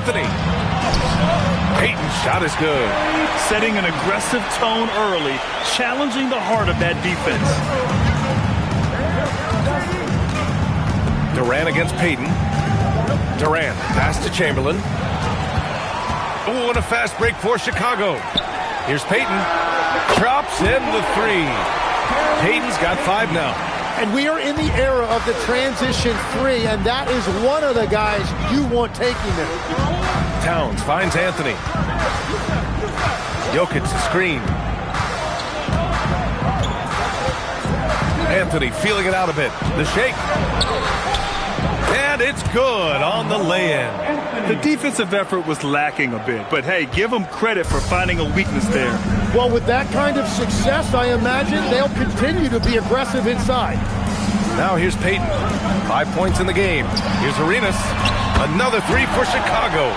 Anthony. Payton's shot is good. Setting an aggressive tone early, challenging the heart of that defense. Durant against Payton. Durant, pass to Chamberlain. Oh, and a fast break for Chicago. Here's Payton. Drops in the three. Payton's got 5 now. And we are in the era of the transition 3, and that is one of the guys you want taking them. Towns finds Anthony. Jokic screen. Anthony feeling it out a bit. The shake. And it's good on the lay-in. The defensive effort was lacking a bit, but hey, give them credit for finding a weakness there. Well, with that kind of success, I imagine they'll continue to be aggressive inside. Now here's Payton. 5 points in the game. Here's Arenas. Another 3 for Chicago.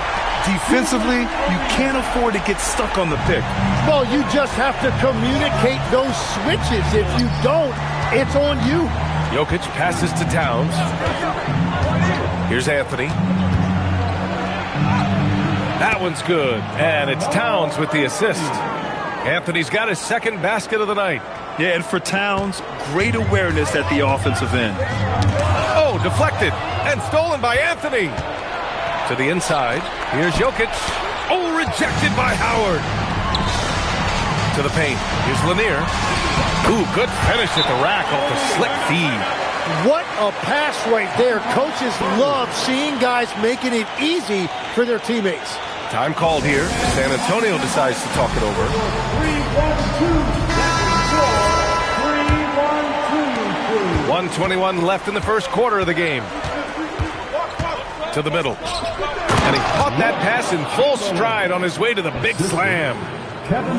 Defensively, you can't afford to get stuck on the pick. Well, you just have to communicate those switches. If you don't, it's on you. Jokic passes to Towns. Here's Anthony. That one's good. And it's Towns with the assist. Anthony's got his 2nd basket of the night. Yeah, and for Towns, great awareness at the offensive end. Oh, deflected and stolen by Anthony. To the inside. Here's Jokic. Oh, rejected by Howard. To the paint. Here's Lanier. Ooh, good finish at the rack off the slick feed. What a pass right there. Coaches love seeing guys making it easy for their teammates. Time called here. San Antonio decides to talk it over. 1:21 left in the first quarter of the game. To the middle. And he caught that pass in full stride on his way to the big slam.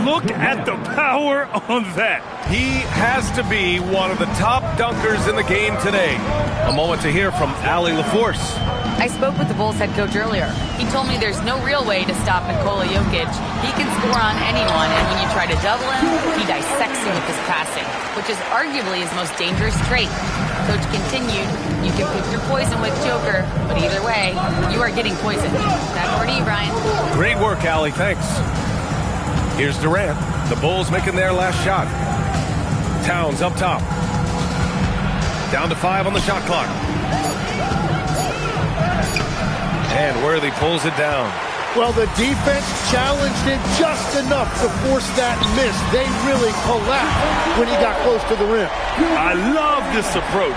Look at the power on that. He has to be one of the top dunkers in the game today. A moment to hear from Allie LaForce. I spoke with the Bulls head coach earlier. He told me there's no real way to stop Nikola Jokic. He can score on anyone, and when you try to double him, he dissects you with his passing, which is arguably his most dangerous trait. Coach continued, you can pick your poison with Joker, but either way, you are getting poisoned. Back over to you, Brian. Great work, Allie. Thanks. Here's Durant. The Bulls making their last shot. Towns up top. Down to 5 on the shot clock. And Worthy pulls it down. Well, the defense challenged it just enough to force that miss. They really collapsed when he got close to the rim. I love this approach.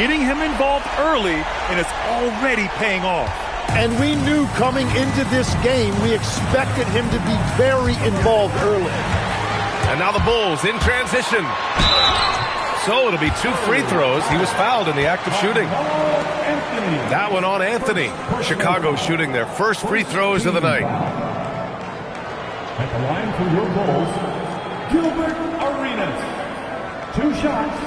Getting him involved early, and it's already paying off. And we knew coming into this game, we expected him to be very involved early. And now the Bulls in transition. So it'll be 2 free throws. He was fouled in the act of shooting. That one on Anthony. Chicago shooting their first free throws of the night. At the line for your Bulls, Gilbert Arenas. 2 shots.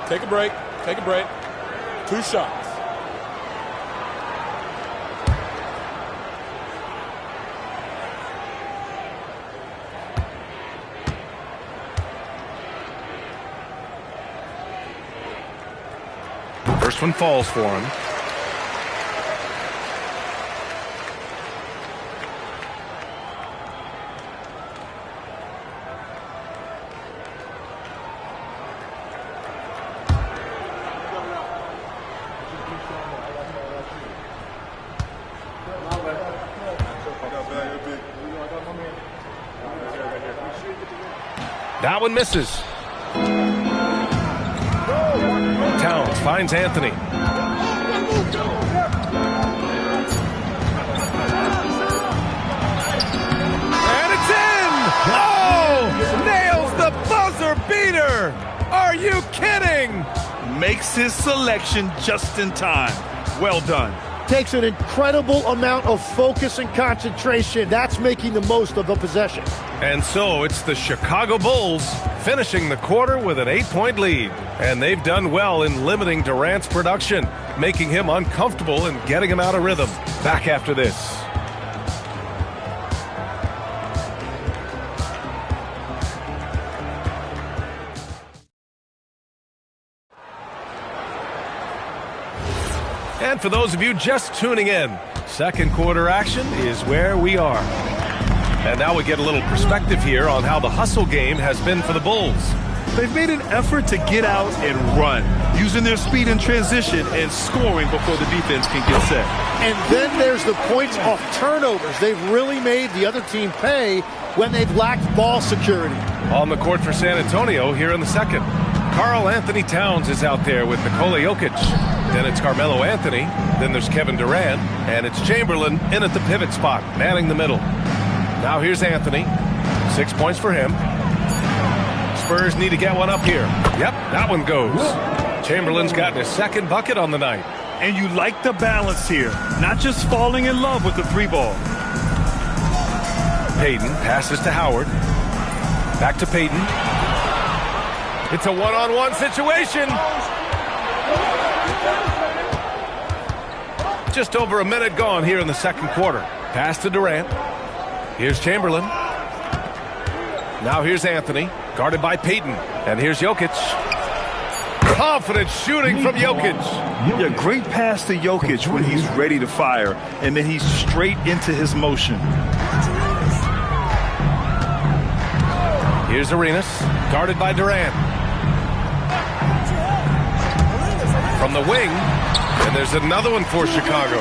Take a break. Take a break. 2 shots. First one falls for him. That one misses. Towns finds Anthony. And it's in! Oh! Nails the buzzer beater! Are you kidding? Makes his selection just in time. Well done. Takes an incredible amount of focus and concentration. That's making the most of a possession. And so it's the Chicago Bulls finishing the quarter with an 8-point lead. And they've done well in limiting Durant's production, making him uncomfortable and getting him out of rhythm. Back after this. And for those of you just tuning in, second quarter action is where we are. And now we get a little perspective here on how the hustle game has been for the Bulls. They've made an effort to get out and run, using their speed in transition and scoring before the defense can get set. And then there's the points off turnovers. They've really made the other team pay when they've lacked ball security. On the court for San Antonio here in the second. Karl Anthony Towns is out there with Nikola Jokic. Then it's Carmelo Anthony. Then there's Kevin Durant. And it's Chamberlain in at the pivot spot, manning the middle. Now here's Anthony. 6 points for him. Spurs need to get one up here. Yep, that one goes. Chamberlain's gotten his second bucket on the night. And you like the balance here, not just falling in love with the three ball. Payton passes to Howard. Back to Payton. It's a one-on-one situation. Just over a minute gone here in the second quarter. Pass to Durant. Here's Chamberlain. Now here's Anthony, guarded by Payton. And here's Jokic. Confident shooting from Jokic. Yeah, great pass to Jokic when he's ready to fire, and then he's straight into his motion. Here's Arenas, guarded by Durant. From the wing, and there's another one for Chicago.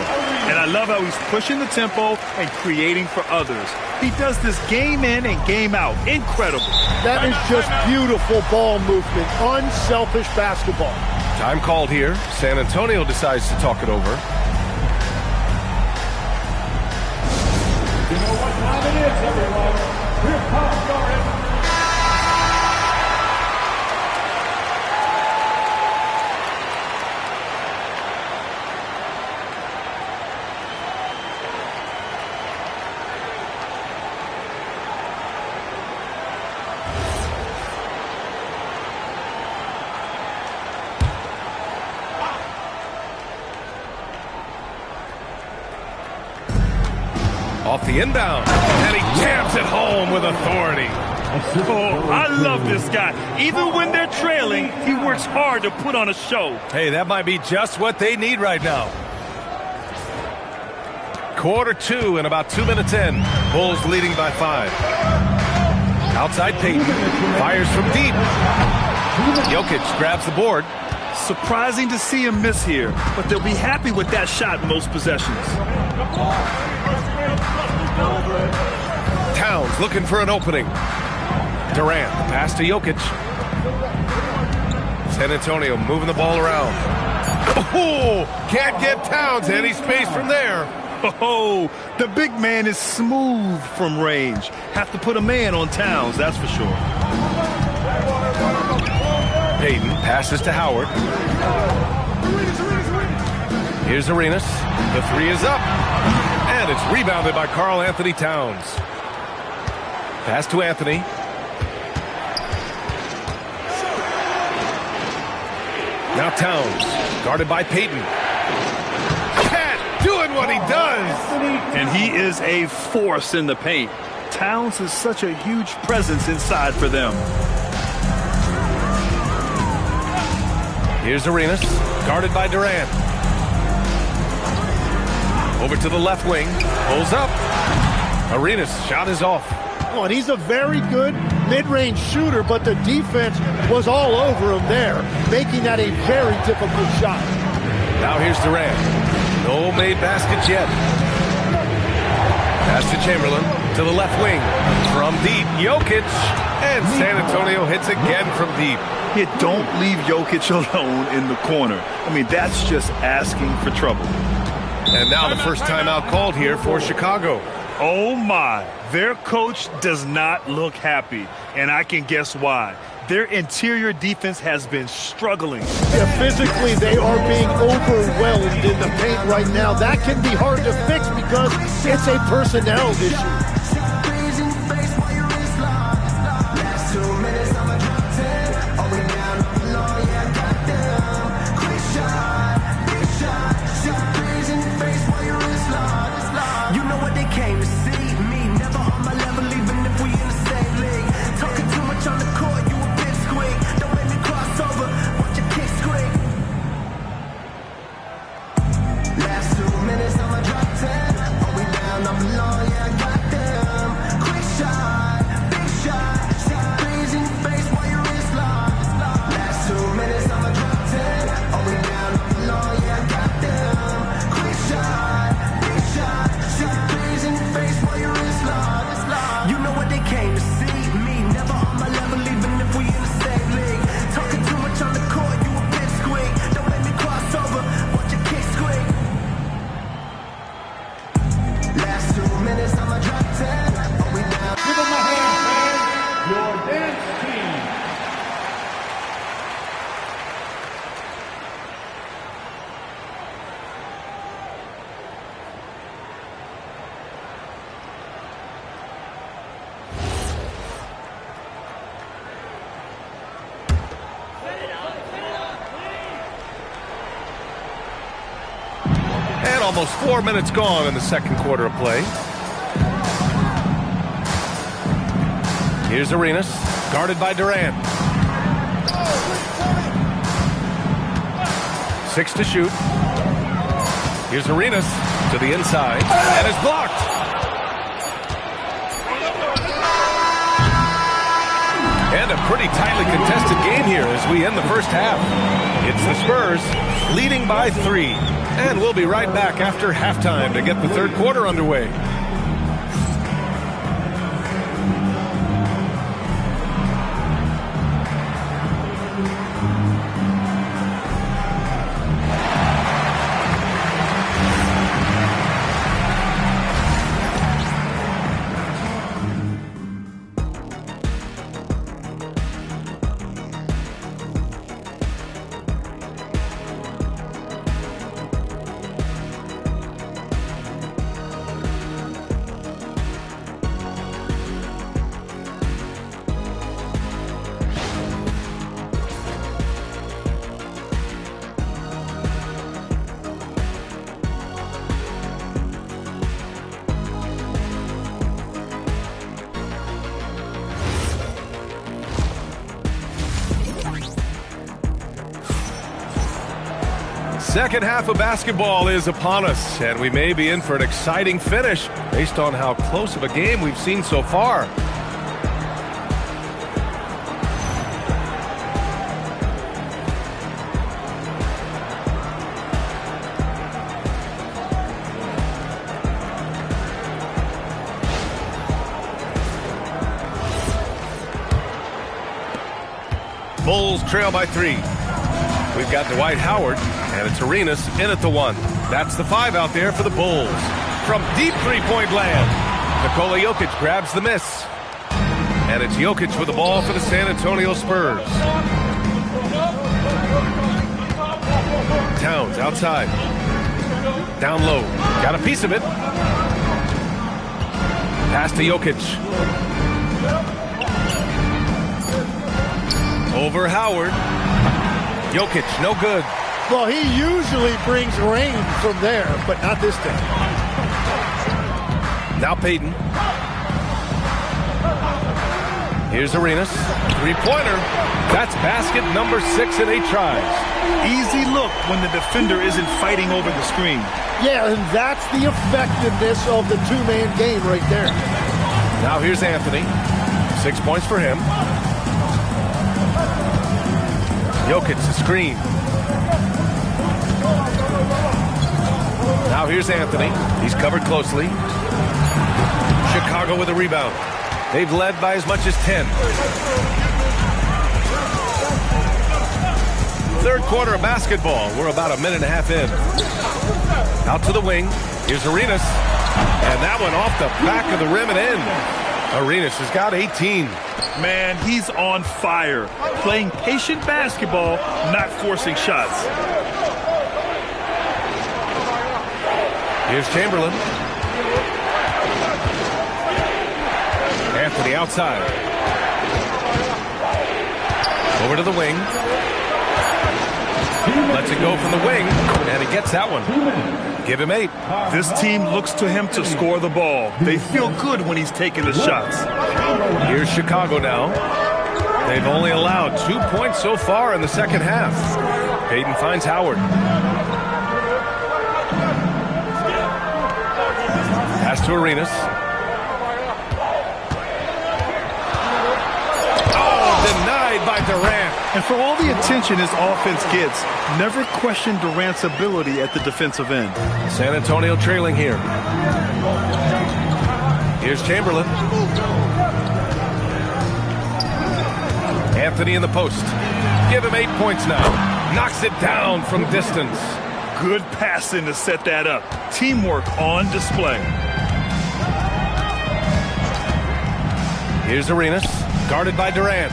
And I love how he's pushing the tempo and creating for others. He does this game in and game out. Incredible. That is just beautiful ball movement. Unselfish basketball. Time called here. San Antonio decides to talk it over. You know what time it is, everyone. Here comes your Off the inbound, and he jams it home with authority. Oh, I love this guy. Even when they're trailing, he works hard to put on a show. Hey, that might be just what they need right now. Quarter two and about 2 minutes in. Bulls leading by 5. Outside Payton, fires from deep. Jokic grabs the board. Surprising to see him miss here, but they'll be happy with that shot most possessions. Towns looking for an opening. Durant, the pass to Jokic. San Antonio moving the ball around. Oh, can't get Towns any space from there. Oh, the big man is smooth from range. Have to put a man on Towns, that's for sure. Payton passes to Howard. Here's Arenas. The three is up. And it's rebounded by Karl Anthony Towns. Pass to Anthony. Now Towns, guarded by Payton. Cat doing what he does. And he is a force in the paint. Towns is such a huge presence inside for them. Here's Arenas, guarded by Durant. Over to the left wing, pulls up. Arenas' shot is off. Oh, and he's a very good mid-range shooter, but the defense was all over him there, making that a very difficult shot. Now here's Durant. No made baskets yet. Pass to Chamberlain, to the left wing. From deep, Jokic. And San Antonio hits again from deep. Yeah, don't leave Jokic alone in the corner. I mean, that's just asking for trouble. And now the first timeout called here for Chicago. Oh my, their coach does not look happy, and I can guess why. Their interior defense has been struggling. Yeah, physically, they are being overwhelmed in the paint right now. That can be hard to fix because it's a personnel issue. almost 4 minutes gone in the second quarter of play. Here's Arenas, guarded by Durant. 6 to shoot. Here's Arenas to the inside, and is blocked. And a pretty tightly contested game here as we end the first half. It's the Spurs leading by 3. And we'll be right back after halftime to get the third quarter underway. Second half of basketball is upon us, and we may be in for an exciting finish based on how close of a game we've seen so far. Bulls trail by 3. We've got Dwight Howard, and it's Arenas in at the 1. That's the 5 out there for the Bulls. From deep three-point land, Nikola Jokic grabs the miss. And it's Jokic with the ball for the San Antonio Spurs. Towns outside. Down low. Got a piece of it. Pass to Jokic. Over Howard. Jokic, no good. Well, he usually brings rain from there, but not this time. Now Payton. Here's Arenas. Three-pointer. That's basket number 6 in 8 tries. Easy look when the defender isn't fighting over the screen. Yeah, and that's the effectiveness of the two-man game right there. Now here's Anthony. 6 points for him. Jokic, the screen. Now here's Anthony. He's covered closely. Chicago with a rebound. They've led by as much as 10. Third quarter of basketball. We're about a minute and a half in. Out to the wing. Here's Arenas. And that one off the back of the rim and in. Arenas has got 18. Man, he's on fire. Playing patient basketball, not forcing shots. Here's Chamberlain. Anthony outside. Over to the wing. Lets it go from the wing, and he gets that one. Give him 8. This team looks to him to score the ball. They feel good when he's taking the shots. Here's Chicago now. They've only allowed 2 points so far in the second half. Payton finds Howard. Pass to Arenas. Denied by Durant. And for all the attention his offense gets, never question Durant's ability at the defensive end. San Antonio trailing here. Here's Chamberlain. Anthony in the post. Give him 8 points now. Knocks it down from distance. Good passing to set that up. Teamwork on display. Here's Arenas, guarded by Durant.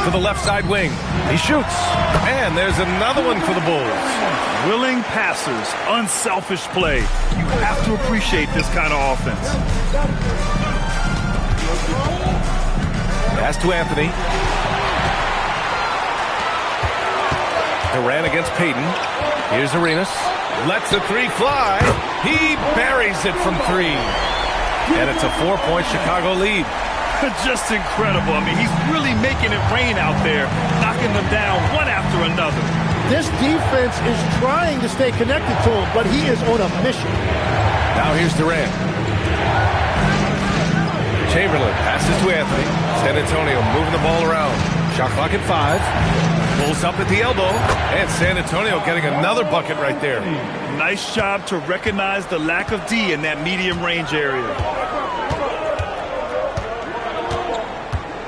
To the left side wing. He shoots. And there's another one for the Bulls. Willing passers, unselfish play. You have to appreciate this kind of offense. Pass to Anthony. Durant against Payton. Here's Arenas. Lets the three fly. He buries it from three. And it's a 4-point Chicago lead. Just incredible. I mean, he's really making it rain out there, knocking them down one after another. This defense is trying to stay connected to him, but he is on a mission. Now here's Durant. Chamberlain passes to Anthony. San Antonio moving the ball around. Shot clock at 5. Pulls up at the elbow. And San Antonio getting another bucket right there. Nice job to recognize the lack of D in that medium range area.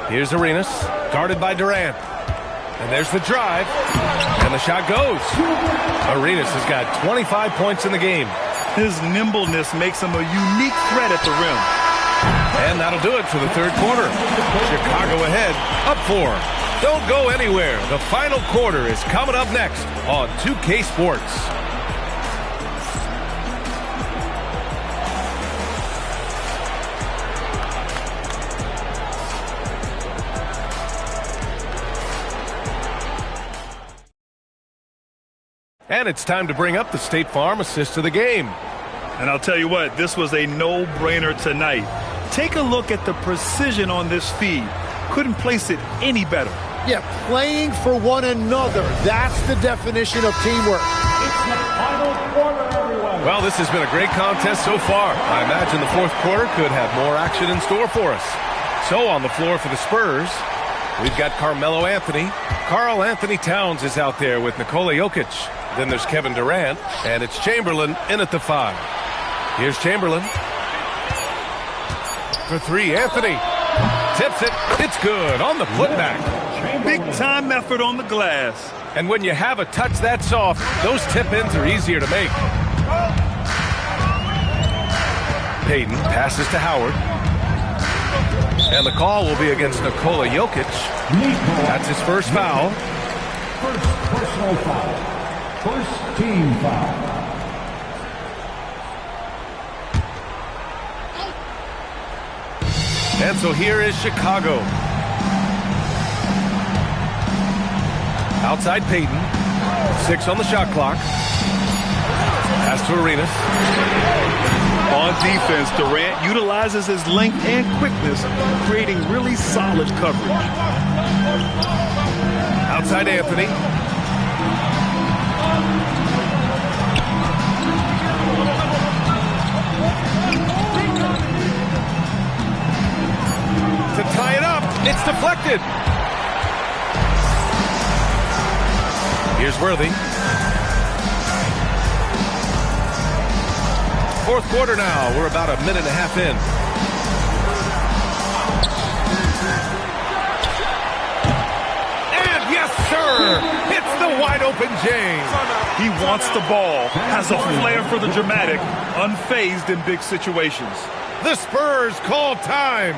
Here's Arenas, guarded by Durant. And there's the drive. And the shot goes. Arenas has got 25 points in the game. His nimbleness makes him a unique threat at the rim. And that'll do it for the third quarter. Chicago ahead, up 4. Don't go anywhere. The final quarter is coming up next on 2K Sports. And it's time to bring up the State Farm assist of the game. And I'll tell you what, this was a no-brainer tonight. Take a look at the precision on this feed. Couldn't place it any better. Yeah, playing for one another. That's the definition of teamwork. It's the final quarter, everyone. Well, this has been a great contest so far. I imagine the fourth quarter could have more action in store for us. So on the floor for the Spurs, we've got Carmelo Anthony. Karl Anthony Towns is out there with Nikola Jokic. Then there's Kevin Durant, and it's Chamberlain in at the 5. Here's Chamberlain. For 3, Anthony. Tips it. It's good on the putback. Big-time effort on the glass. And when you have a touch that soft, those tip-ins are easier to make. Payton passes to Howard. And the call will be against Nikola Jokic. That's his first foul. First personal foul. First team foul. And so here is Chicago. Outside Payton. 6 on the shot clock. Pass to Arenas. On defense, Durant utilizes his length and quickness, creating really solid coverage. Outside Anthony. To tie it up, it's deflected. Here's Worthy. Fourth quarter now. We're about a minute and a half in. And yes, sir! It's the wide open James. He wants the ball, has a flair for the dramatic, unfazed in big situations. The Spurs call time.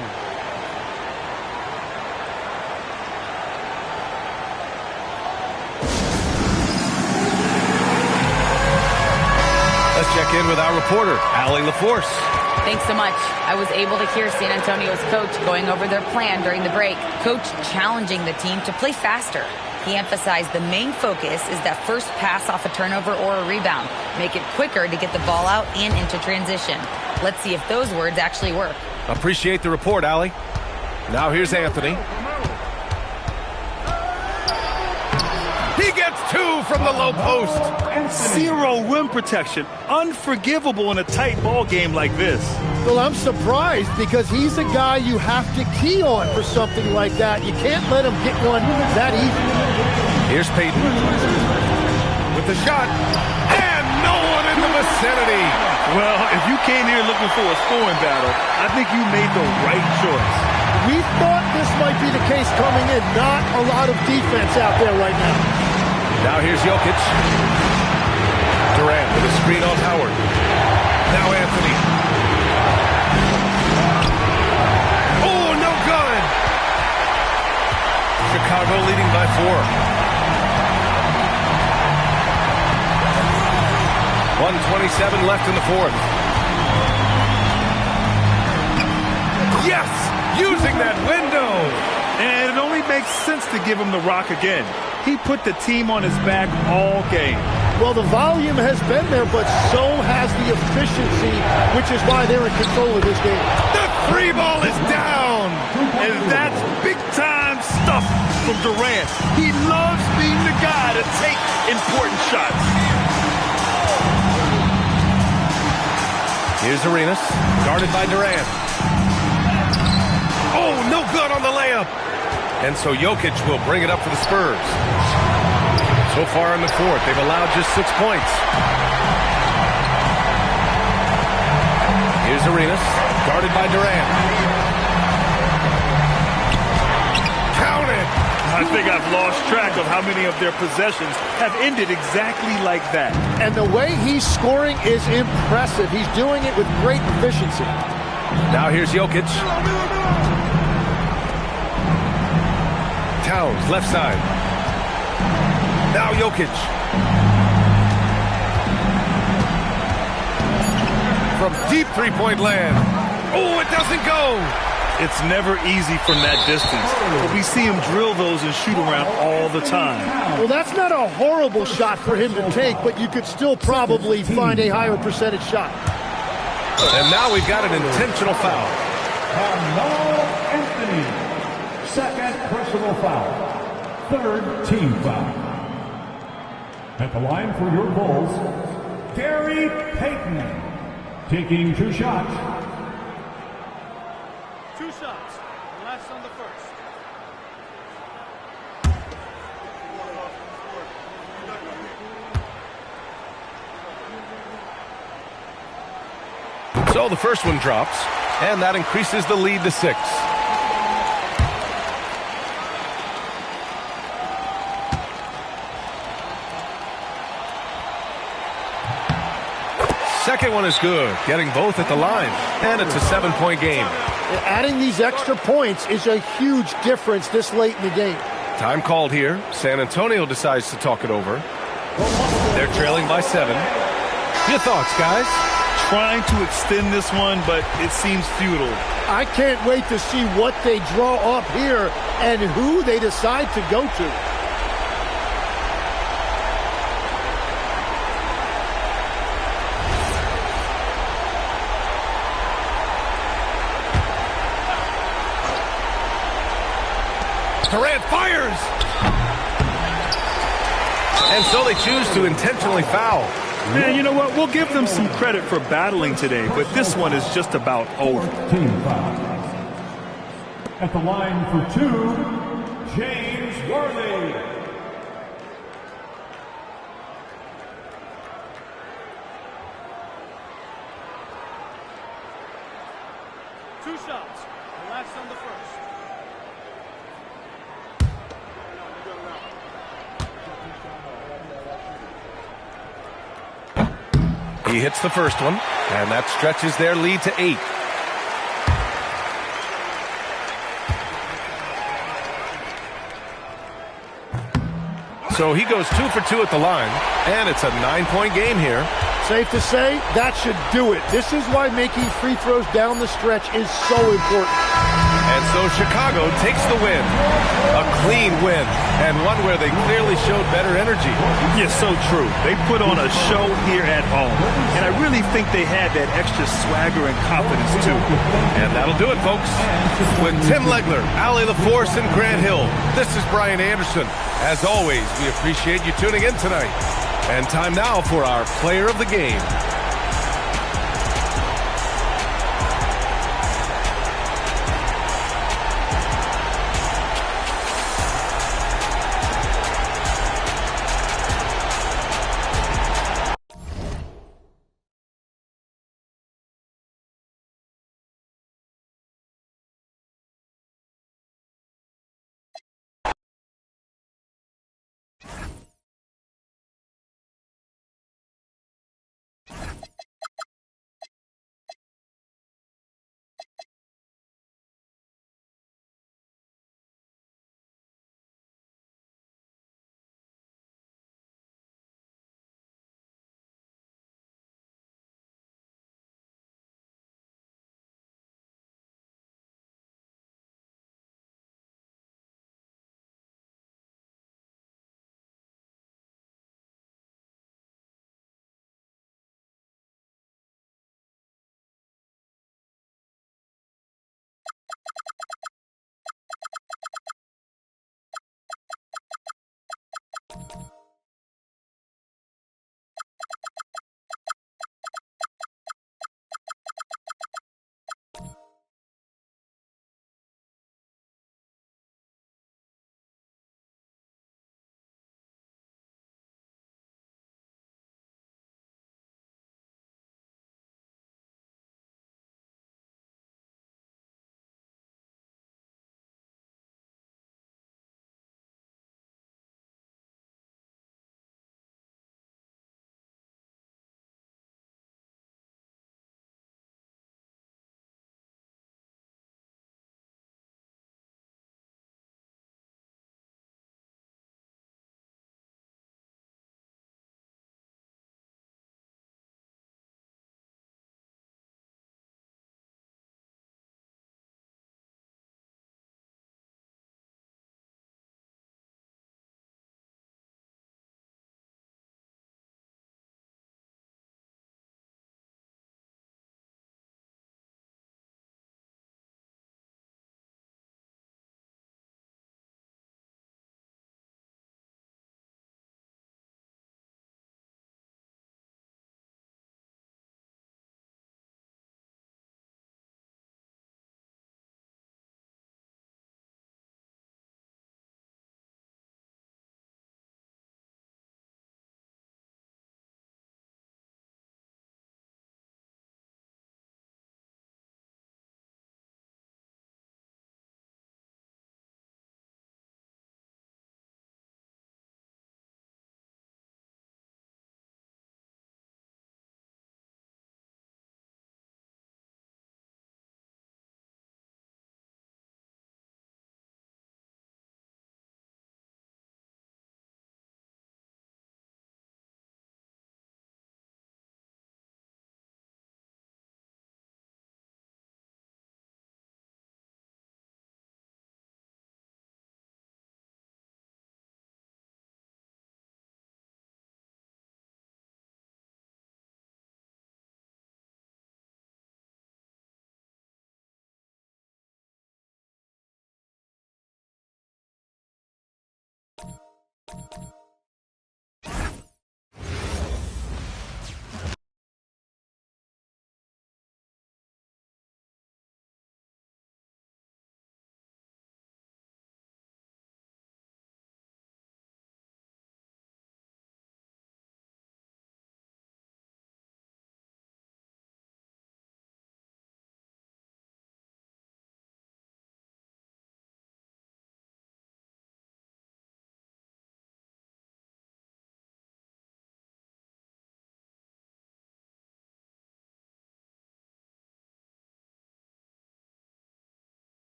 Let's check in with our reporter, Allie LaForce. Thanks so much. I was able to hear San Antonio's coach going over their plan during the break. Coach challenging the team to play faster. He emphasized the main focus is that first pass off a turnover or a rebound. Make it quicker to get the ball out and into transition. Let's see if those words actually work. Appreciate the report, Allie. Now here's Anthony. He gets 2 from the low post. Zero rim protection. Unforgivable in a tight ball game like this. Well, I'm surprised because he's a guy you have to key on for something like that. You can't let him get one that easy. Here's Payton with the shot. And no one in the vicinity. Well, if you came here looking for a scoring battle, I think you made the right choice. We thought this might be the case coming in. Not a lot of defense out there right now. Now here's Jokic. Durant with a screen on Howard. Now Anthony. Oh, no good. Chicago leading by 4. 1:27 left in the fourth. Yes! Using that window! And it only makes sense to give him the rock again. He put the team on his back all game. Well, the volume has been there, but so has the efficiency, which is why they're in control of this game. The free ball is down. And that's big-time stuff from Durant. He loves being the guy to take important shots. Here's Arenas, guarded by Durant. Oh, no good on the layup. And so Jokic will bring it up for the Spurs. So far in the fourth, they've allowed just 6 points. Here's Arenas, guarded by Durant. Count it! I think I've lost track of how many of their possessions have ended exactly like that. And the way he's scoring is impressive. He's doing it with great efficiency. Now here's Jokic. Towns, left side. Now Jokic. From deep three-point land. Oh, it doesn't go. It's never easy from that distance, but we see him drill those and shoot around all the time. Well, that's not a horrible shot for him to take, but you could still probably find a higher percentage shot. And now we've got an intentional foul. Carmelo Anthony, second personal foul, third team foul. At the line for your Bulls, Gary Payton, taking 2 shots. 2 shots, less on the first. So the first one drops, and that increases the lead to 6. Second one is good, getting both at the line, and it's a 7-point game. Adding these extra points is a huge difference this late in the game. Time called here. San Antonio decides to talk it over. They're trailing by 7. Your thoughts, guys? Trying to extend this one, but it seems futile. I can't wait to see what they draw up here and who they decide to go to. Durant fires! And so they choose to intentionally foul. Man, you know what? We'll give them some credit for battling today, but this one is just about over. Team foul. At the line for 2, James Worthy. Two shots, less on the first. He hits the first one, and that stretches their lead to 8. So he goes 2 for 2 at the line, and it's a 9-point game here. Safe to say, that should do it. This is why making free throws down the stretch is so important. And so Chicago takes the win. A clean win, and one where they clearly showed better energy. Yes, so true. They put on a show here at home, and I really think they had that extra swagger and confidence, too. And that'll do it, folks. With Tim Legler, Allie LaForce, and Grant Hill, this is Brian Anderson. As always, we appreciate you tuning in tonight. And time now for our player of the game.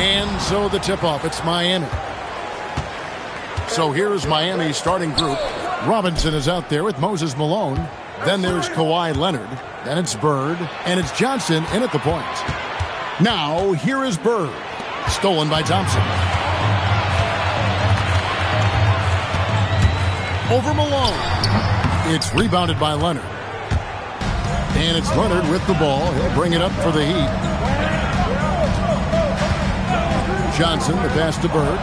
And so the tip-off, it's Miami. So here's Miami's starting group. Robinson is out there with Moses Malone. Then there's Kawhi Leonard. Then it's Bird. And it's Johnson in at the point. Now, here is Bird. Stolen by Thompson. Over Malone. It's rebounded by Leonard. And it's Leonard with the ball. He'll bring it up for the Heat. Johnson, the pass to Bird.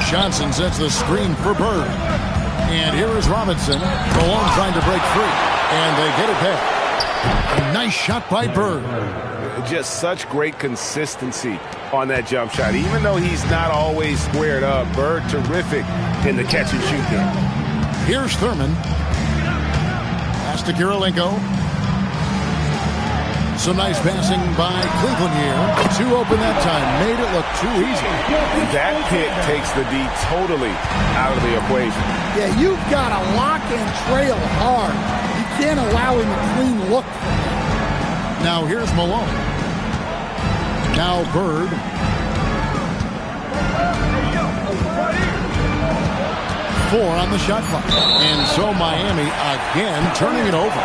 Johnson sets the screen for Bird. And here is Robinson. Malone trying to break free. And they get it back. A nice shot by Bird. Just such great consistency on that jump shot. Even though he's not always squared up, Bird terrific in the catch and shoot game. Here's Thurman. Pass to Kirilenko. Some nice passing by Cleveland here. Too open that time. Made it look too easy. That pick takes the D totally out of the equation. Yeah, you've got to lock and trail hard. You can't allow him a clean look. Now here's Malone. Now Bird. Four on the shot clock. And so Miami again turning it over.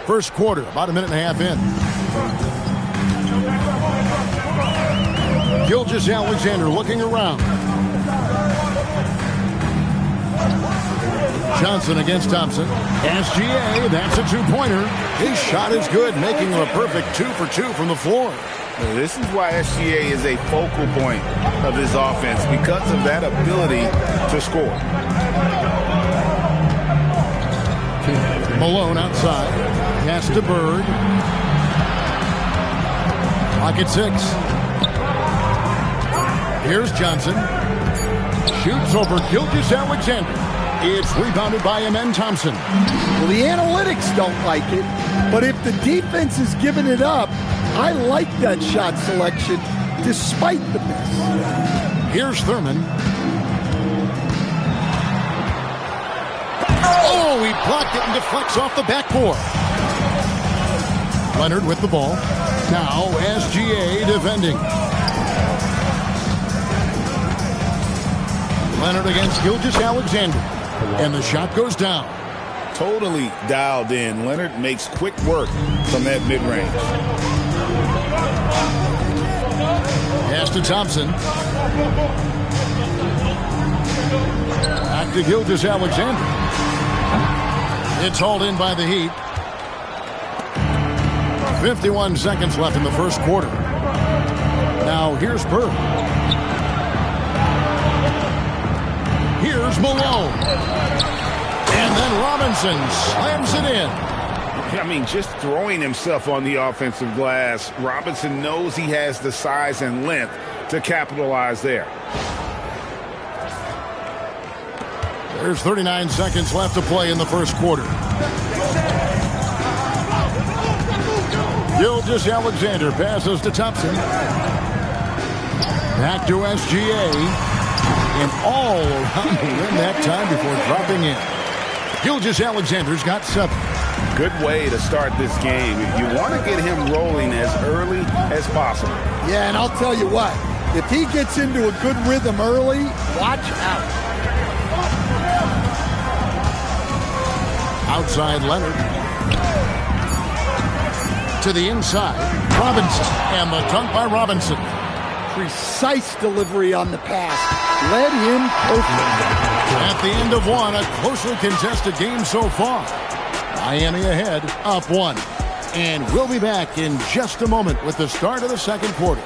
First quarter, about a minute and a half in. Gilgeous-Alexander looking around. Johnson against Thompson. SGA, that's a two-pointer. His shot is good, making him a perfect 2 for 2 from the floor. This is why SGA is a focal point of this offense, because of that ability to score. Malone outside. Pass to Bird. Pocket 6. Here's Johnson. Shoots over Gilgeous-Alexander. It's rebounded by Amen Thompson. Well, the analytics don't like it, but if the defense is giving it up, I like that shot selection despite the miss. Here's Thurman. Oh, he blocked it and deflects off the backboard. Leonard with the ball. Now SGA defending. Leonard against Gilgeous-Alexander. And the shot goes down. Totally dialed in. Leonard makes quick work from that mid-range. Pass to Thompson. Back to Gilgeous-Alexander. It's hauled in by the Heat. 51 seconds left in the first quarter. Now here's Bird. Here's Malone. And then Robinson slams it in. I mean, just throwing himself on the offensive glass, Robinson knows he has the size and length to capitalize there. There's 39 seconds left to play in the first quarter. Gilgeous-Alexander passes to Thompson. Back to SGA. And all around the rim that time before dropping in. Gilgeous-Alexander's got 7. Good way to start this game. You want to get him rolling as early as possible. Yeah, and I'll tell you what. If he gets into a good rhythm early, watch out. Outside Leonard. To the inside. Robinson. And the dunk by Robinson. Precise delivery on the pass. Led him perfect. At the end of one, a closely contested game so far. Miami ahead, up 1. And we'll be back in just a moment with the start of the second quarter.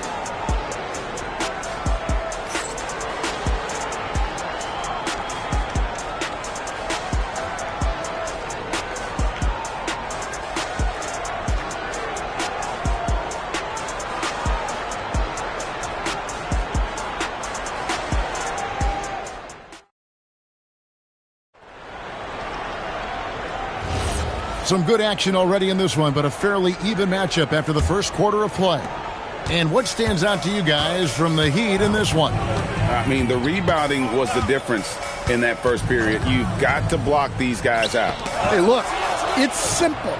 Some good action already in this one, but a fairly even matchup after the first quarter of play. And what stands out to you guys from the Heat in this one? I mean, the rebounding was the difference in that first period. You've got to block these guys out. Hey, look, it's simple.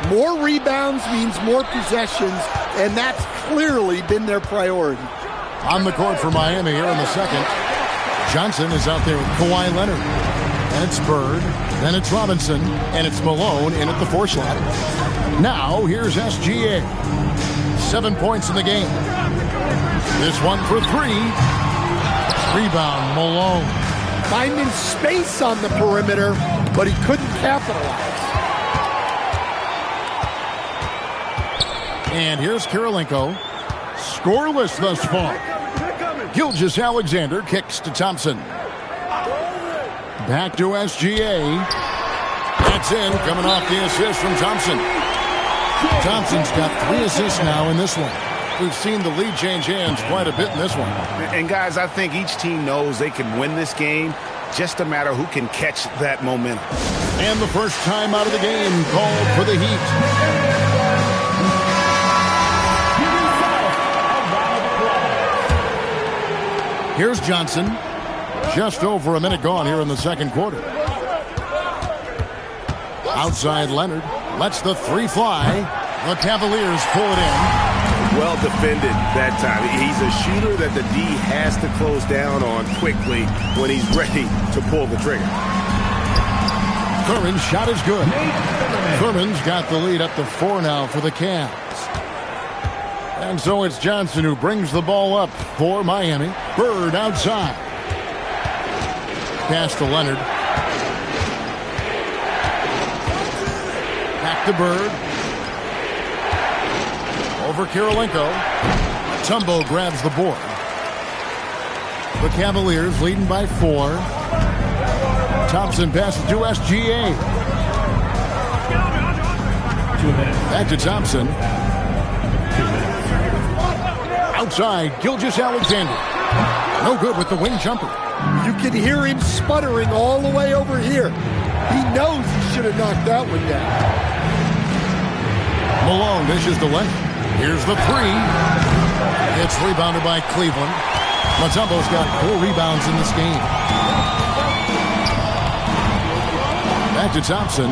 More rebounds means more possessions, and that's clearly been their priority. On the court for Miami here in the second. Johnson is out there with Kawhi Leonard. And it's Bird, then it's Robinson, and it's Malone in at the 4 slot. Now, here's SGA. 7 points in the game. This one for 3. Rebound, Malone. Finding space on the perimeter, but he couldn't capitalize. And here's Kirilenko. Scoreless thus far. Gilgeous-Alexander kicks to Thompson. Back to SGA. That's in, coming off the assist from Thompson. Thompson's got 3 assists now in this one. We've seen the lead change hands quite a bit in this one. And guys, I think each team knows they can win this game. Just a matter who can catch that momentum. And the first time out of the game called for the Heat. Here's Johnson. Just over a minute gone here in the second quarter. Outside Leonard lets the 3 fly. The Cavaliers pull it in. Well defended that time. He's a shooter that the D has to close down on quickly when he's ready to pull the trigger. Curran's shot is good. Curran's got the lead up to 4 now for the Cavs. And so it's Johnson who brings the ball up for Miami. Bird outside. Pass to Leonard. Back to Bird. Over Kirilenko. Tumbo grabs the board. The Cavaliers leading by 4. Thompson passes to SGA. Back to Thompson. Outside, Gilgeous-Alexander. No good with the wing jumper. You can hear him sputtering all the way over here. He knows he should have knocked that one down. Malone dishes to Leonard. Here's the 3. It's rebounded by Cleveland. Mutombo's got 4 rebounds in this game. Back to Thompson.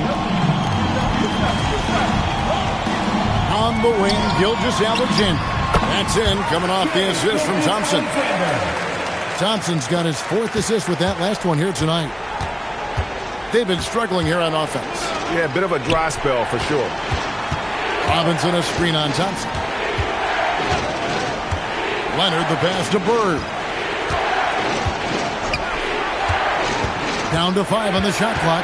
On the wing, Gilgeous-Alexander. That's in, coming off the assist from Thompson. Thompson's got his 4th assist with that last one here tonight. They've been struggling here on offense. Yeah, a bit of a dry spell for sure. Robinson a screen on Thompson. Leonard the pass to Bird. Down to 5 on the shot clock.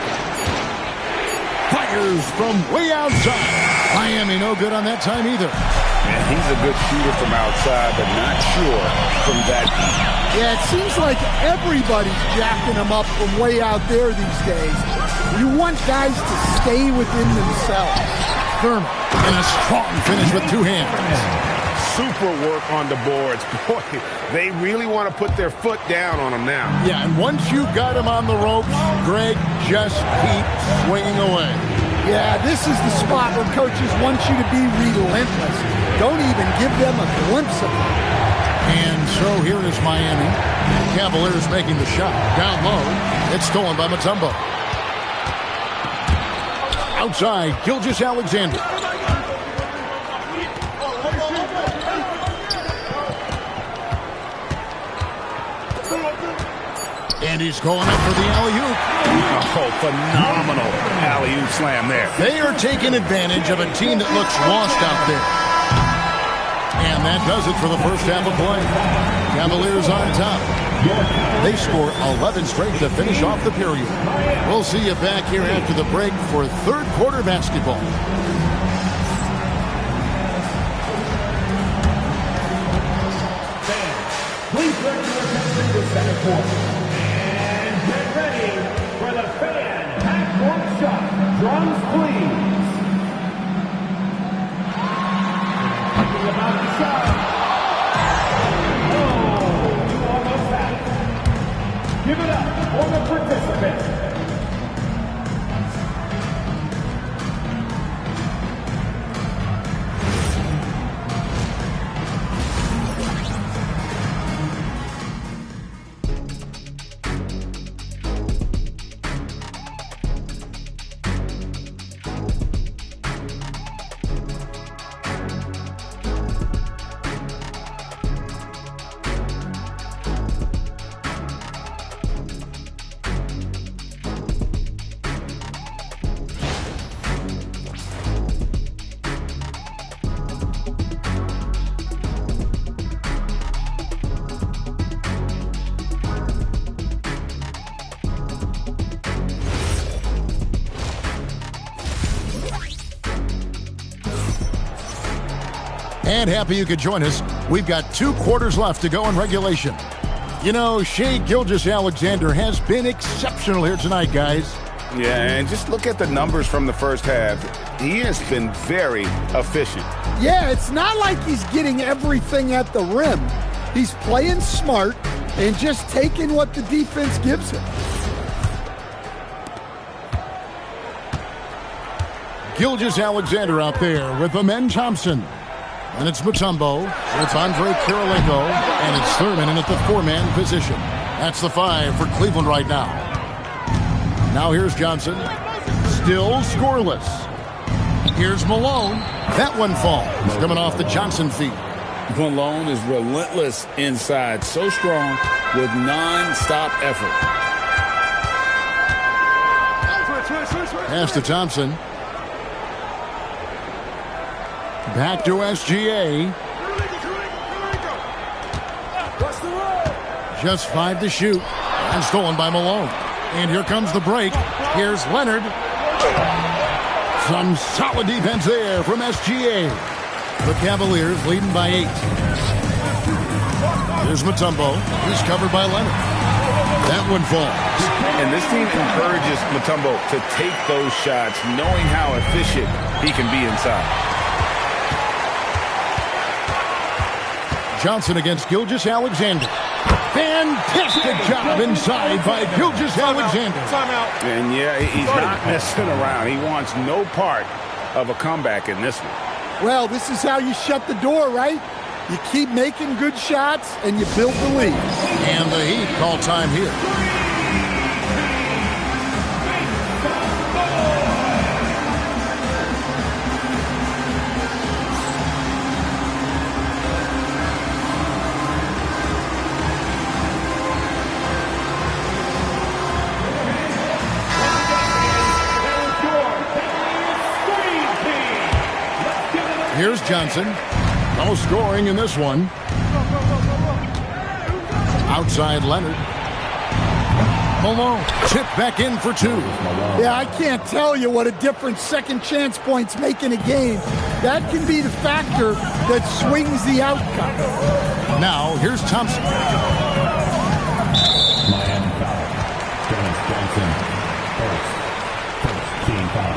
Fires from way outside. Miami no good on that time either. And he's a good shooter from outside, but not sure from that deep. Yeah, it seems like everybody's jacking him up from way out there these days. You want guys to stay within themselves. Thurman, and a strong finish with two hands. Super work on the boards. Boy, they really want to put their foot down on him now. Yeah, and once you got him on the ropes, Greg, just keep swinging away. Yeah, this is the spot where coaches want you to be relentless. Don't even give them a glimpse of it. And so here is Miami. Cavaliers making the shot. Down low. It's stolen by Mutombo. Outside, Gilgeous-Alexander. And he's going up for the alley-oop. Oh, phenomenal alley-oop slam there. They are taking advantage of a team that looks lost out there. And that does it for the first half of play. Cavaliers on top. They score 11 straight to finish off the period. We'll see you back here after the break for third quarter basketball. Please turn your attention to center court. And get ready for the fan half-court shot. Drums, please. Talking about the shot. Oh, you almost had it. Give it up for the participant. And happy you could join us. We've got 2 quarters left to go in regulation. You know, Shai Gilgeous-Alexander has been exceptional here tonight, guys. Yeah, and just look at the numbers from the first half. He has been very efficient. Yeah, it's not like he's getting everything at the rim. He's playing smart and just taking what the defense gives him. Gilgeous-Alexander out there with Amen Thompson. And it's Mutombo, it's Andre Kirilenko, and it's Thurman in at the 4-man position. That's the 5 for Cleveland right now. Now here's Johnson. Still scoreless. Here's Malone. That one falls, coming off the Johnson feet. Malone is relentless inside, so strong with non-stop effort. Pass to Thompson. Back to SGA. Just 5 to shoot. And stolen by Malone. And here comes the break. Here's Leonard. Some solid defense there from SGA. The Cavaliers leading by 8. Here's Mutombo. He's covered by Leonard. That one falls. And this team encourages Mutombo to take those shots, knowing how efficient he can be inside. Johnson against Gilgeous-Alexander. Fantastic job inside by Gilgeous-Alexander. Timeout. And yeah, he's not messing around. He wants no part of a comeback in this one. Well, this is how you shut the door, right? You keep making good shots and you build the lead. And the Heat call time here. Here's Johnson. No scoring in this one. Outside Leonard. Malone chip back in for 2. Yeah, I can't tell you what a difference second chance points make in a game. That can be the factor that swings the outcome. Now, here's Thompson. Miami foul. Dennis Johnson, first. team foul.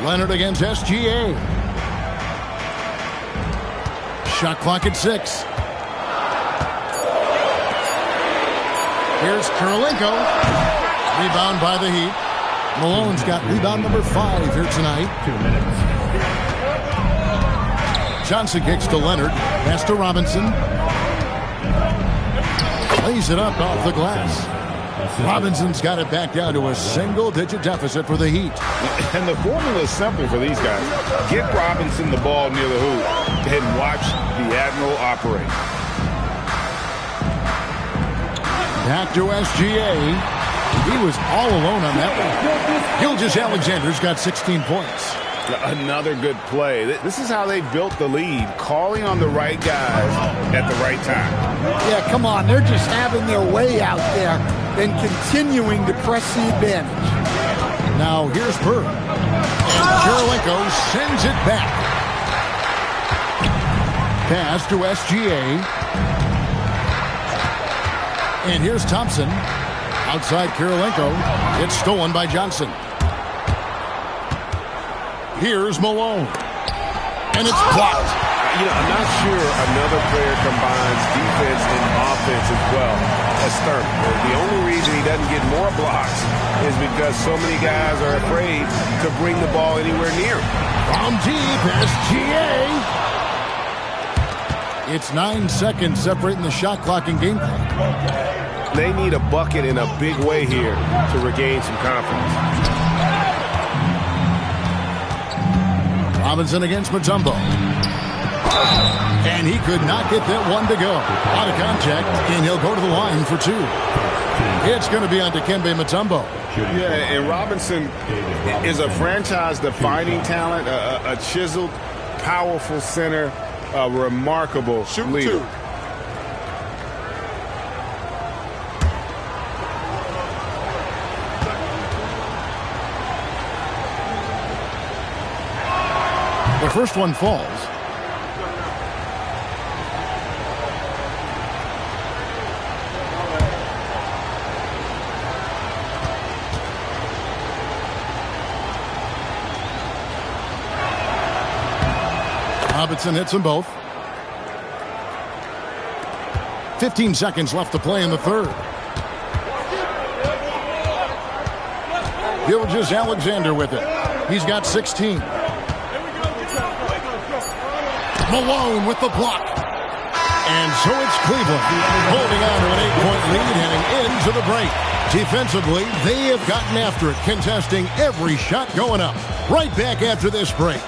Leonard against SGA. Shot clock at 6. Here's Kirilenko. Rebound by the Heat. Malone's got rebound number 5 here tonight. 2 minutes. Johnson kicks to Leonard. Pass to Robinson. Lays it up off the glass. Robinson's got it back down to a single-digit deficit for the Heat. And the formula is simple for these guys. Get Robinson the ball near the hoop and watch the Admiral operate. Back to SGA. He was all alone on that one. Gilgeous-Alexander's got 16 points. Another good play. This is how they built the lead, calling on the right guys at the right time. Yeah, come on. They're just having their way out there and continuing to press the advantage. Now here's Bird. And Kirilenko sends it back. Pass to SGA. And here's Thompson. Outside Kirilenko. It's stolen by Johnson. Here's Malone. And it's blocked. You know, I'm not sure another player combines defense and offense as well as Thurman. The only reason he doesn't get more blocks is because so many guys are afraid to bring the ball anywhere near him. From deep, SGA. It's 9 seconds separating the shot clock and game clock. They need a bucket in a big way here to regain some confidence. Robinson against Mutombo. And he could not get that one to go. Out of contact, and he'll go to the line for 2. It's going to be on Dikembe Mutombo. Yeah, and Robinson is a franchise-defining talent, a chiseled, powerful center, a remarkable leader. 2. The first one falls. Robinson hits them both. 15 seconds left to play in the third. Gilgeous-Alexander with it. He's got 16. Malone with the block. And so it's Cleveland holding on to an 8-point lead heading into the break. Defensively, they have gotten after it, contesting every shot going up. Right back after this break.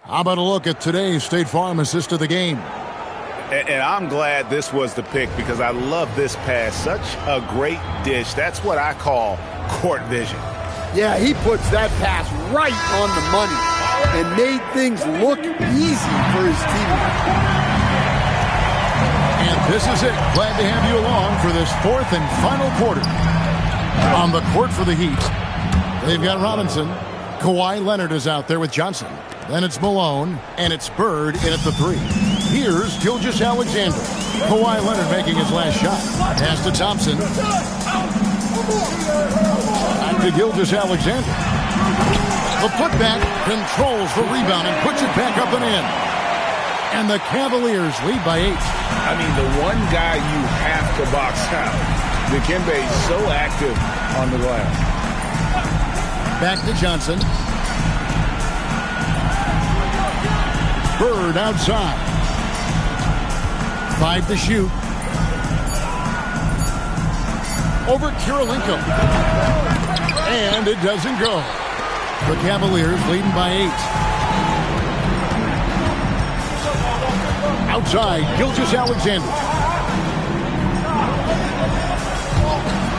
How about a look at today's State Farm assist of the game? And I'm glad this was the pick because I love this pass. Such a great dish. That's what I call court vision. Yeah, he puts that pass right on the money and made things look easy for his teammates. And this is it. Glad to have you along for this 4th and final quarter. On the court for the Heat, they've got Robinson. Kawhi Leonard is out there with Johnson. Then it's Malone, and it's Bird in at the 3. Here's Gilgeous-Alexander. Kawhi Leonard making his last shot. Pass to Thompson. Back to Gilgeous-Alexander. The putback controls the rebound and puts it back up and in. And the Cavaliers lead by 8. I mean, the one guy you have to box out. Dikembe is so active on the glass. Back to Johnson. Bird outside. 5 to shoot. Over Kirilenko. And it doesn't go. The Cavaliers leading by 8. Outside, Gilgeous-Alexander.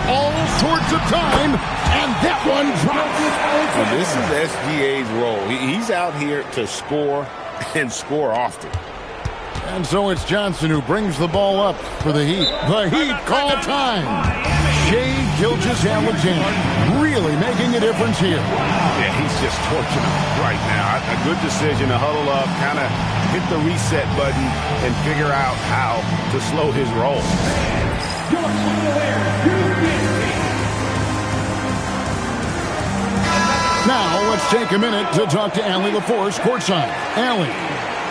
All sorts of time, and that one drops. Well, this is SGA's role. He's out here to score and score often. And so it's Johnson who brings the ball up for the Heat. The Heat call time. Shai Gilgeous-Alexander really making a difference here. Yeah, he's just torching him right now. A good decision to huddle up, kind of hit the reset button, and figure out how to slow his roll. Now let's take a minute to talk to Allie LaForce courtside. Allie.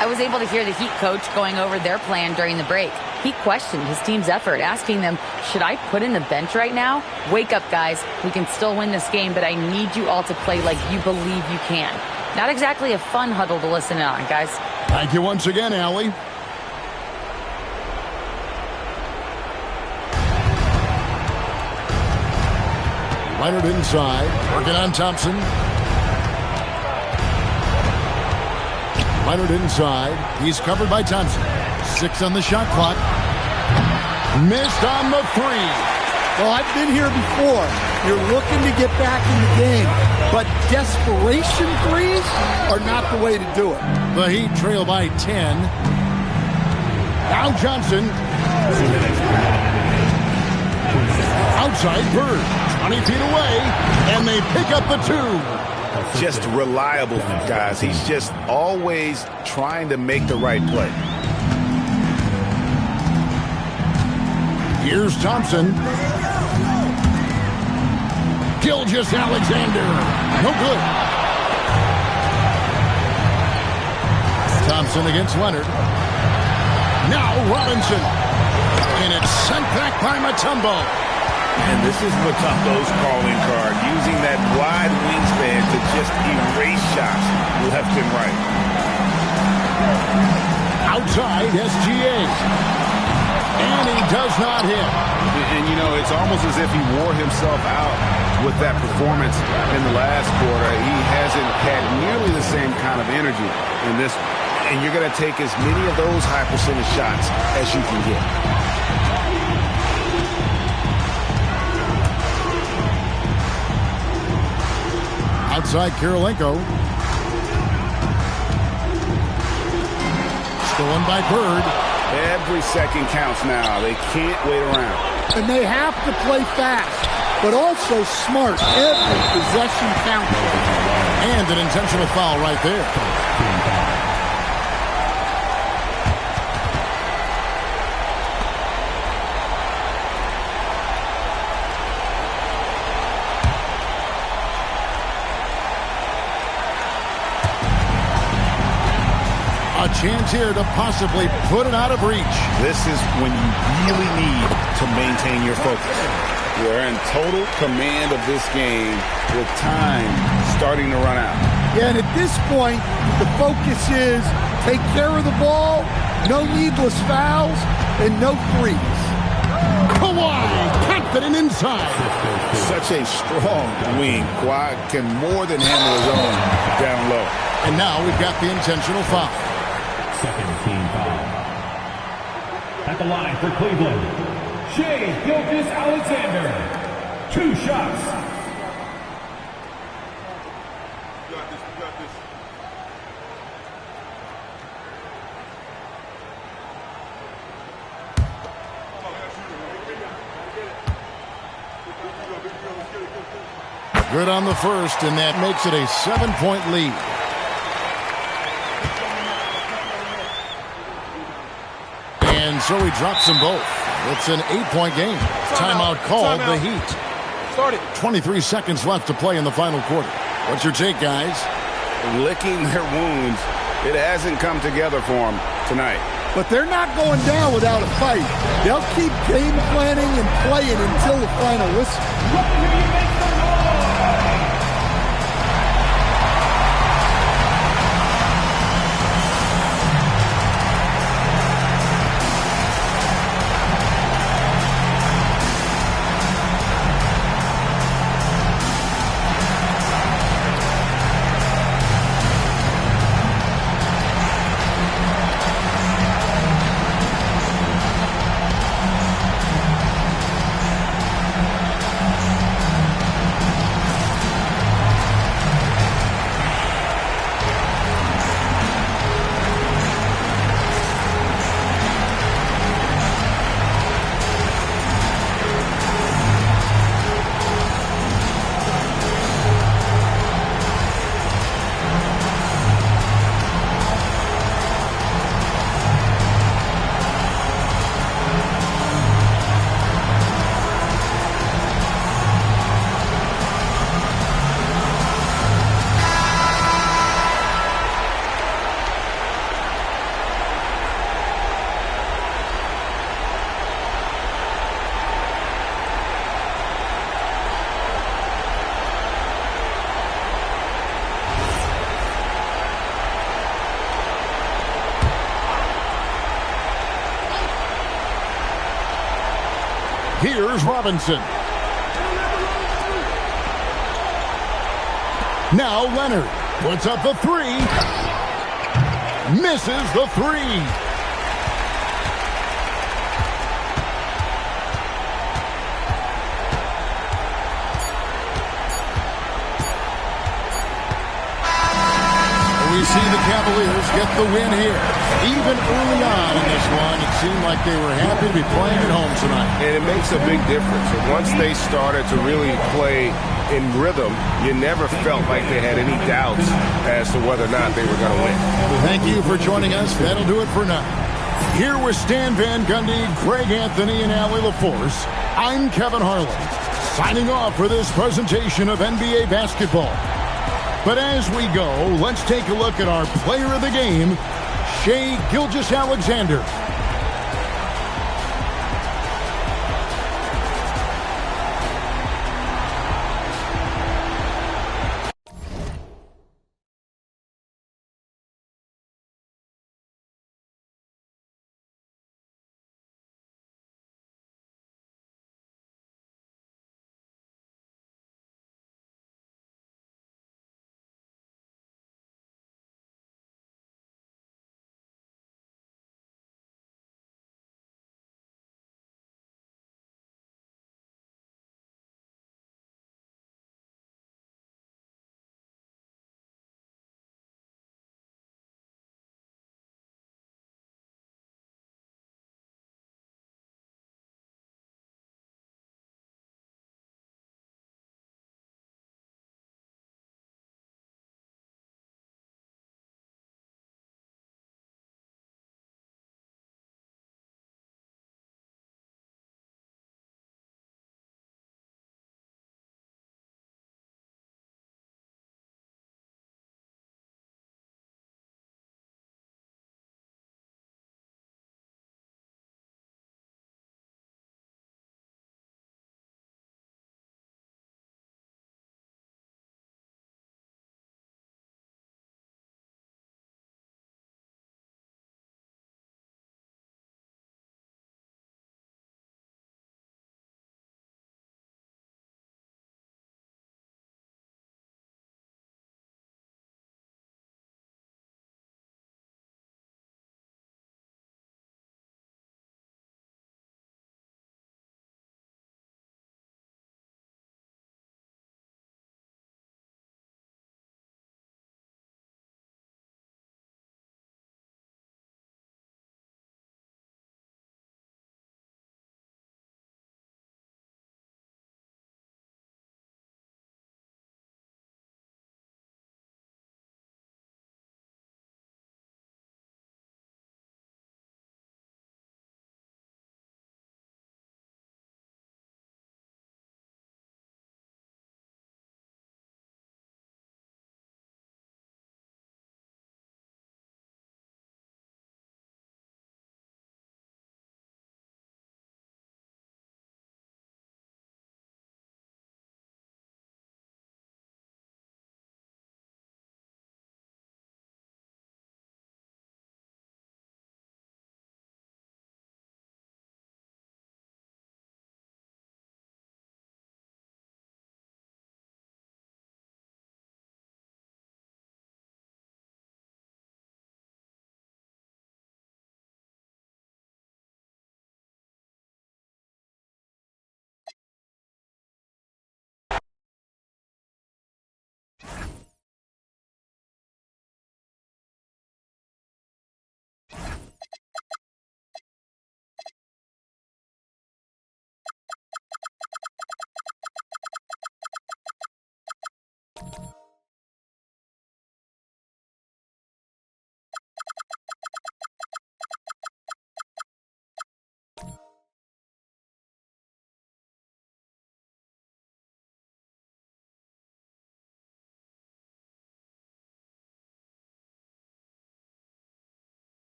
I was able to hear the Heat coach going over their plan during the break. He questioned his team's effort, asking them, should I put in the bench right now? Wake up, guys. We can still win this game, but I need you all to play like you believe you can. Not exactly a fun huddle to listen in on, guys. Thank you once again, Allie. Leonard inside, working on Thompson. Leonard inside. He's covered by Thompson. 6 on the shot clock. Missed on the 3. Well, I've been here before. You're looking to get back in the game, but desperation threes are not the way to do it. The Heat trail by 10. Now Johnson. Outside Bird. 20 feet away, and they pick up the 2. Just reliable, guys. He's just always trying to make the right play. Here's Thompson. Gilgeous-Alexander. No good. Thompson against Leonard. Now Robinson. And it's sent back by Mutombo. And this is Mutombo's calling card, using that wide wingspan to just erase shots left and right. Outside SGA. And he does not hit. And, you know, it's almost as if he wore himself out with that performance in the last quarter. He hasn't had nearly the same kind of energy in this one. And you're going to take as many of those high percentage shots as you can get. Outside Kirilenko. Stolen by Bird. Every second counts now. They can't wait around. And they have to play fast, but also smart. Every possession counts. And an intentional foul right there. A chance here to possibly put it out of reach. This is when you really need to maintain your focus. You're in total command of this game with time starting to run out. Yeah, and at this point, the focus is take care of the ball, no needless fouls, and no threes. Kawhi, confident inside. Such a strong wing. Kawhi can more than handle his own down low. And now we've got the intentional foul. Second team foul. At the line for Cleveland, Shai Gilgeous-Alexander. 2 shots. You got this. Good on the first, and that makes it a 7-point lead. And so he drops them both. It's an 8-point game. Timeout called the Heat. Start it. 23 seconds left to play in the final quarter. What's your take, guys? Licking their wounds. It hasn't come together for them tonight. But they're not going down without a fight. They'll keep game planning and playing until the final whistle. Here's Robinson. Now Leonard puts up the three. Misses the three. We see the Cavaliers get the win here. Even early on in this one, it seemed like they were happy to be playing at home tonight. And it makes a big difference. And once they started to really play in rhythm, you never felt like they had any doubts as to whether or not they were going to win. Thank you for joining us. That'll do it for now. Here with Stan Van Gundy, Greg Anthony, and Allie LaForce, I'm Kevin Harlan, signing off for this presentation of NBA basketball. But as we go, let's take a look at our player of the game, Shai Gilgeous-Alexander.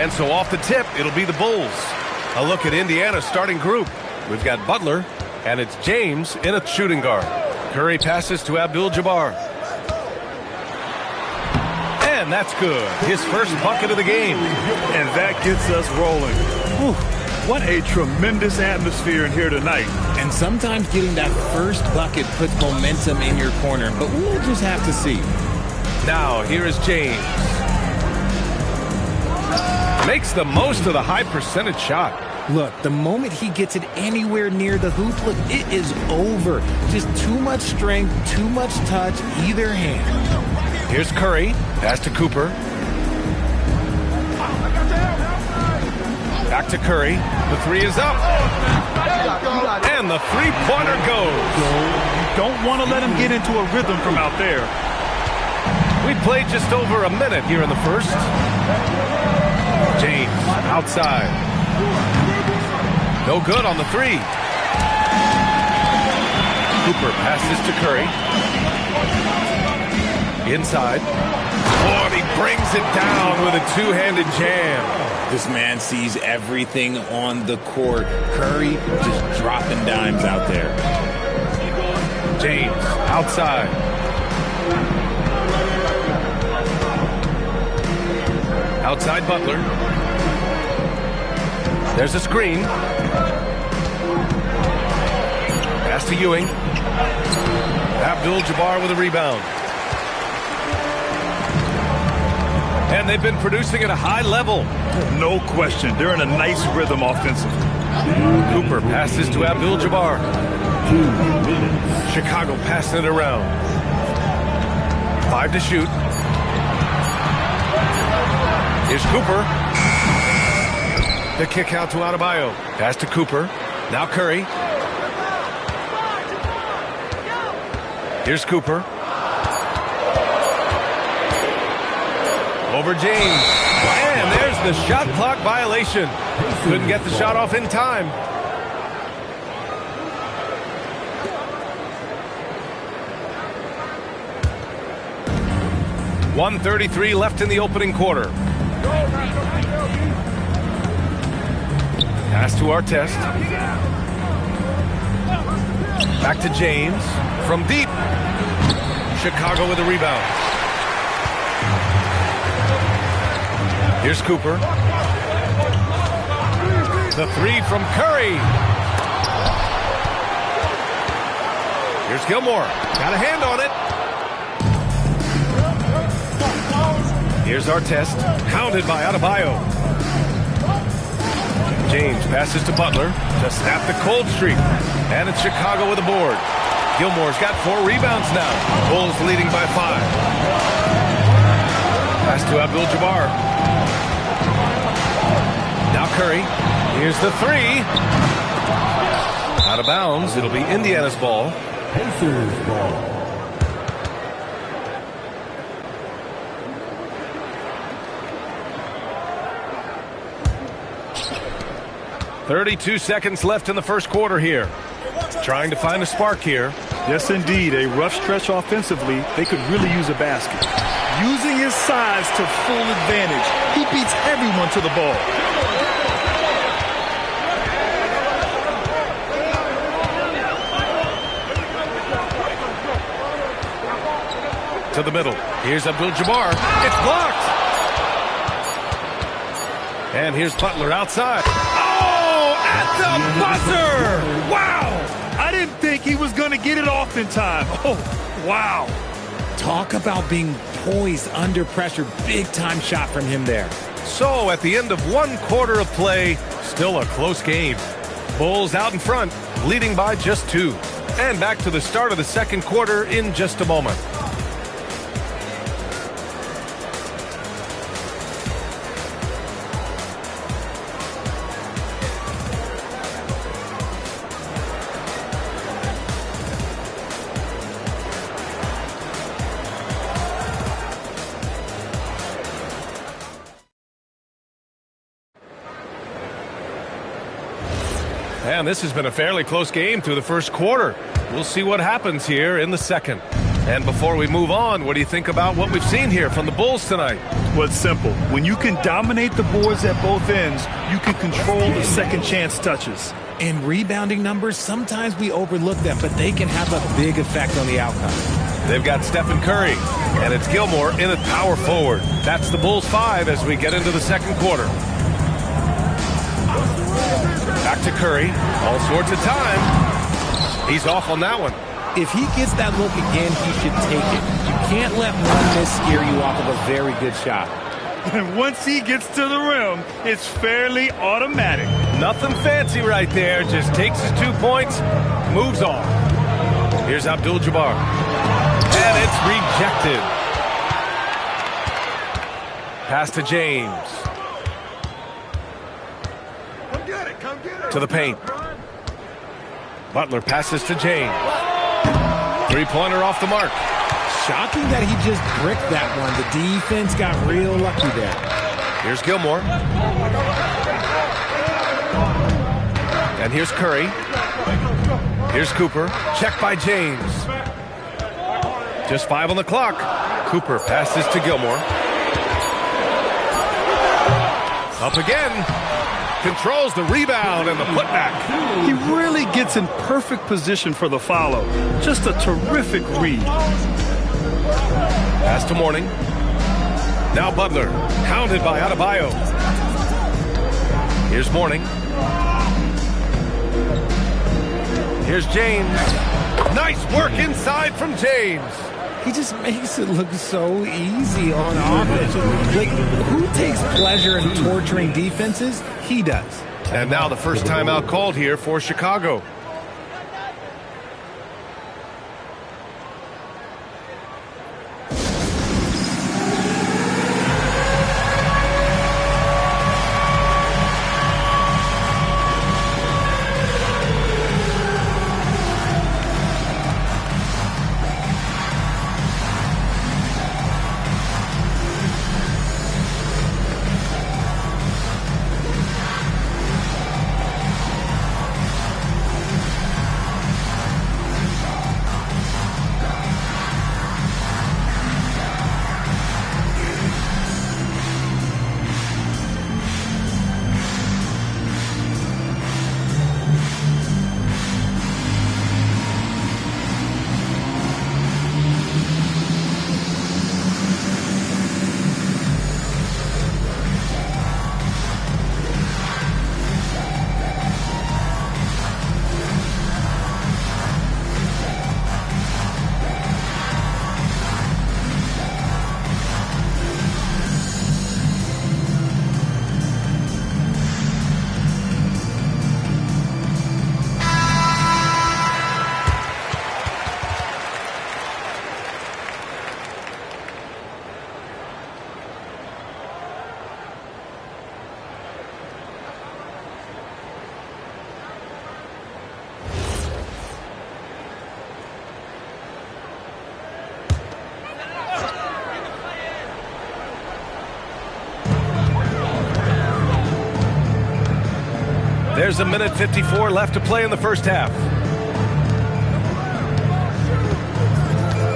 And so off the tip, it'll be the Bulls. A look at Indiana's starting group. We've got Butler, and it's James in a shooting guard. Curry passes to Abdul-Jabbar. And that's good. His first bucket of the game. And that gets us rolling. Whew. What a tremendous atmosphere in here tonight. And sometimes getting that first bucket puts momentum in your corner, but we'll just have to see. Now, here is James. Makes the most of the high percentage shot. Look, the moment he gets it anywhere near the hoop, look, it is over. Just too much strength, too much touch, either hand. Here's Curry. Pass to Cooper. Back to Curry. The three is up. And the three-pointer goes. You don't want to let him get into a rhythm from out there. We played just over a minute here in the first. James outside. No good on the three. Cooper passes to Curry. Inside. Oh, and he brings it down with a two-handed jam. This man sees everything on the court. Curry just dropping dimes out there. James outside. Outside Butler. There's a screen. Pass to Ewing. Abdul-Jabbar with a rebound. And they've been producing at a high level. No question. They're in a nice rhythm offensively. Cooper passes to Abdul-Jabbar. Chicago passing it around. 5 to shoot. Here's Cooper. The kick out to Adebayo. Pass to Cooper. Now Curry. Here's Cooper. Over James. And there's the shot clock violation. Couldn't get the shot off in time. .133 left in the opening quarter. Pass to Artest. Back to James. From deep. Chicago with a rebound. Here's Cooper. The three from Curry. Here's Gilmore. Got a hand on it. Here's Artest. Hounded by Adebayo. James passes to Butler to snap the cold streak. And it's Chicago with a board. Gilmore's got 4 rebounds now. Bulls leading by 5. Pass to Abdul-Jabbar. Now Curry. Here's the three. Out of bounds. It'll be Indiana's ball. Pacers ball. 32 seconds left in the first quarter here. Trying to find a spark here. Yes, indeed. A rough stretch offensively. They could really use a basket. Using his size to full advantage. He beats everyone to the ball. To the middle. Here's Abdul-Jabbar. It's blocked. And here's Butler outside. Oh, at the buzzer! Wow! I didn't think he was going to get it off in time. Oh, wow. Talk about being poised under pressure. Big time shot from him there. So at the end of 1 quarter of play, still a close game. Bulls out in front, leading by just 2. And back to the start of the second quarter in just a moment. And this has been a fairly close game through the first quarter. We'll see what happens here in the second. And before we move on, what do you think about what we've seen here from the Bulls tonight? Well, it's simple. When you can dominate the boards at both ends, you can control the second chance touches. And rebounding numbers, sometimes we overlook them, but they can have a big effect on the outcome. They've got Stephen Curry, and it's Gilmore in at power forward. That's the Bulls 5 as we get into the second quarter. Back to Curry. All sorts of time. He's off on that one. If he gets that look again, he should take it. You can't let one miss scare you off of a very good shot. And once he gets to the rim, it's fairly automatic. Nothing fancy right there. Just takes his 2 points, moves on. Here's Abdul-Jabbar. And it's rejected. Pass to James. Come get it. To the paint. Butler passes to James. Three-pointer off the mark. Shocking that he just bricked that one. The defense got real lucky there. Here's Gilmore. And here's Curry. Here's Cooper. Check by James. Just 5 on the clock. Cooper passes to Gilmore. Up again. Controls the rebound and the putback. He really gets in perfect position for the follow. Just a terrific read. Pass to Mourning. Now Butler. Hounded by Adebayo. Here's Mourning. Here's James. Nice work inside from James. He just makes it look so easy on offense. Like, who takes pleasure in torturing defenses? He does. And now the first timeout called here for Chicago. There's a minute 54 left to play in the first half.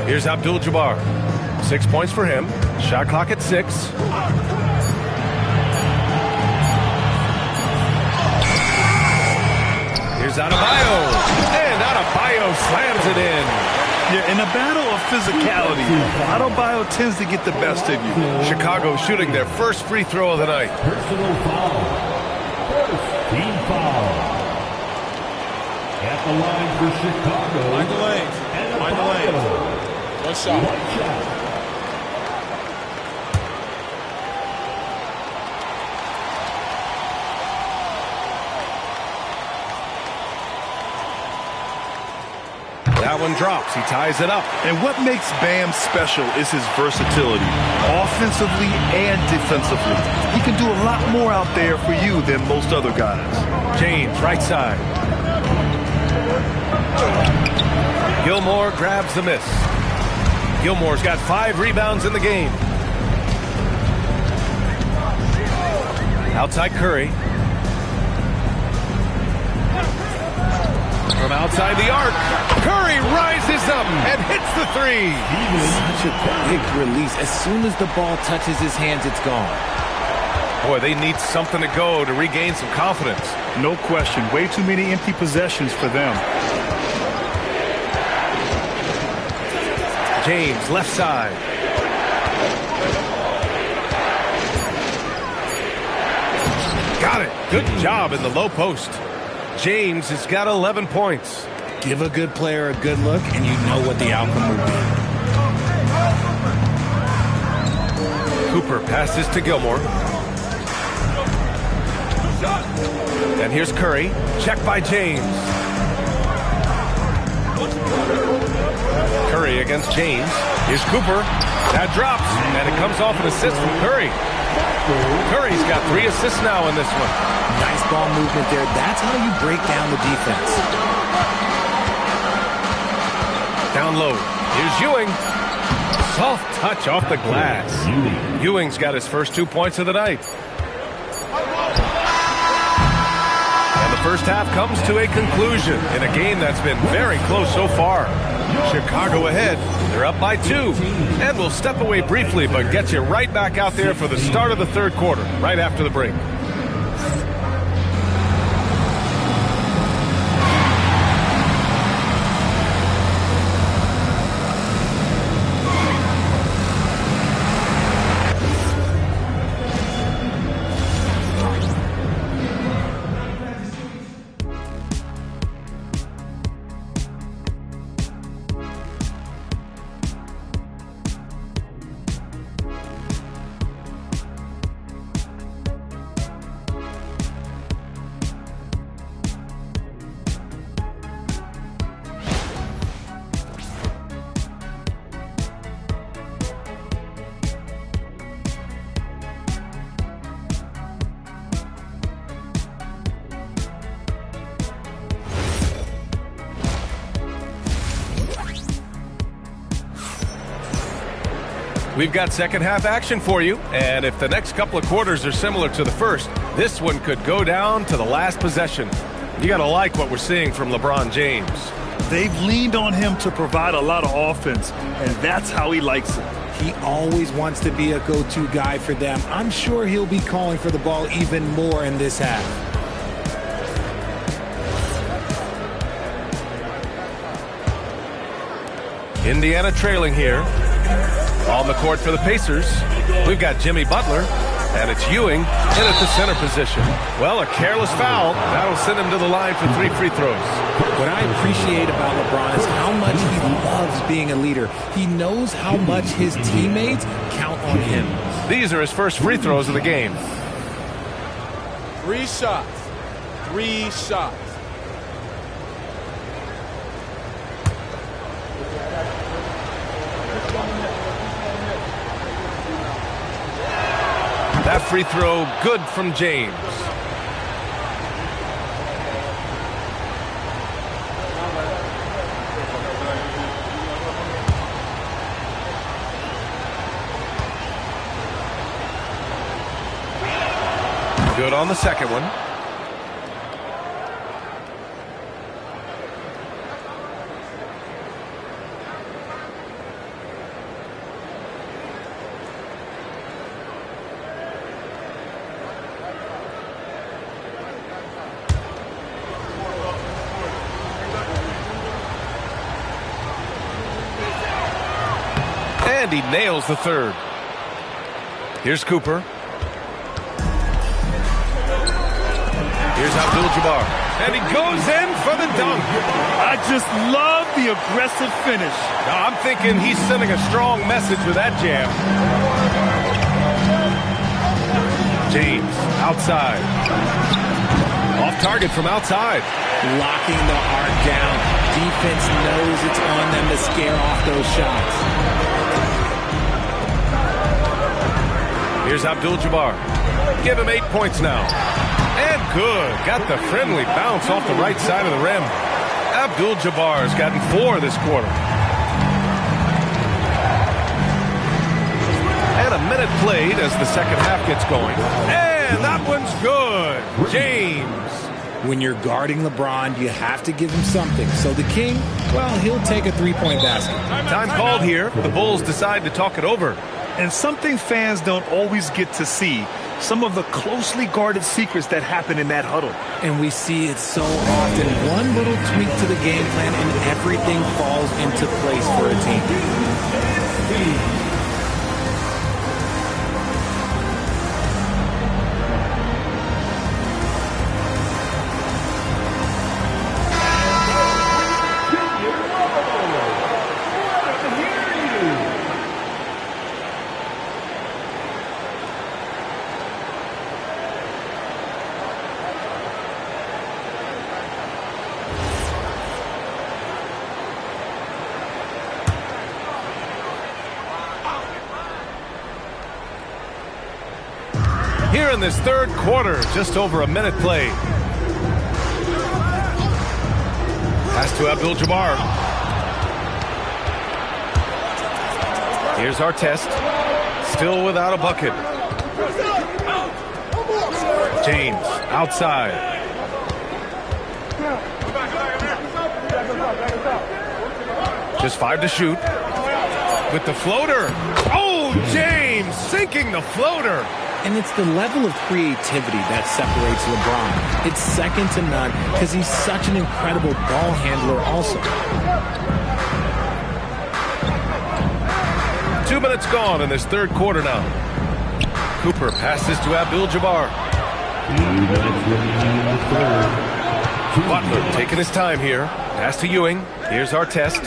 Here's Abdul-Jabbar. 6 points for him. Shot clock at 6. Here's Adebayo. And Adebayo slams it in. Yeah, in a battle of physicality, Adebayo tends to get the best of you. Chicago shooting their first free throw of the night. Personal foul. First team foul. At the line for Chicago. Mind the lane. Mind the lane. One shot. One shot. That one drops. He ties it up. And what makes Bam special is his versatility, offensively and defensively. He can do a lot more out there for you than most other guys. James, right side. Gilmore grabs the miss. Gilmore's got 5 rebounds in the game. Outside Curry. From outside the arc, Curry rises up and hits the three. Such a quick release. As soon as the ball touches his hands, it's gone. Boy, they need something to go to regain some confidence. No question. Way too many empty possessions for them. James, left side. Got it. Good job in the low post. James has got 11 points. Give a good player a good look, and you know what the outcome will be. Cooper passes to Gilmore. And here's Curry. Check by James. Curry against James. Here's Cooper. That drops, and it comes off an assist from Curry. Curry's got 3 assists now in this one. Nice ball movement there. That's how you break down the defense. Down low. Here's Ewing. Soft touch off the glass. Ewing's got his first 2 points of the night. And the first half comes to a conclusion in a game that's been very close so far. Chicago ahead. They're up by 2. And we'll step away briefly, but get you right back out there for the start of the third quarter, right after the break. We've got second half action for you, and if the next couple of quarters are similar to the first, this one could go down to the last possession. You gotta like what we're seeing from LeBron James. They've leaned on him to provide a lot of offense, and that's how he likes it. He always wants to be a go-to guy for them. I'm sure he'll be calling for the ball even more in this half. Indiana trailing here. On the court for the Pacers, we've got Jimmy Butler, and it's Ewing in at the center position. Well, a careless foul. That'll send him to the line for 3 free throws. What I appreciate about LeBron is how much he loves being a leader. He knows how much his teammates count on him. These are his first free throws of the game. 3 shots. 3 shots. That free throw good from James. Good on the second one. And he nails the third. Here's Cooper. Here's Abdul-Jabbar. And he goes in for the dunk. I just love the aggressive finish. Now, I'm thinking he's sending a strong message with that jam. James, outside. Off target from outside. Locking the arc down. Defense knows it's on them to scare off those shots. Here's Abdul-Jabbar. Give him 8 points now. And good. Got the friendly bounce off the right side of the rim. Abdul-Jabbar's gotten 4 this quarter. And a minute played as the second half gets going. And that one's good. James. When you're guarding LeBron, you have to give him something. So the King, well, he'll take a three-point basket. Time called here. The Bulls decide to talk it over. And something fans don't always get to see, some of the closely guarded secrets that happen in that huddle. And we see it so often. One little tweak to the game plan and everything falls into place for a team. Here in this third quarter, just over a minute played. Pass to Abdul-Jabbar. Here's Artest. Still without a bucket. James outside. Just 5 to shoot. With the floater. Oh, James sinking the floater. And it's the level of creativity that separates LeBron. It's second to none because he's such an incredible ball handler also. 2 minutes gone in this third quarter now. Cooper passes to Abdul-Jabbar. Butler taking his time here. Pass to Ewing. Here's Artest.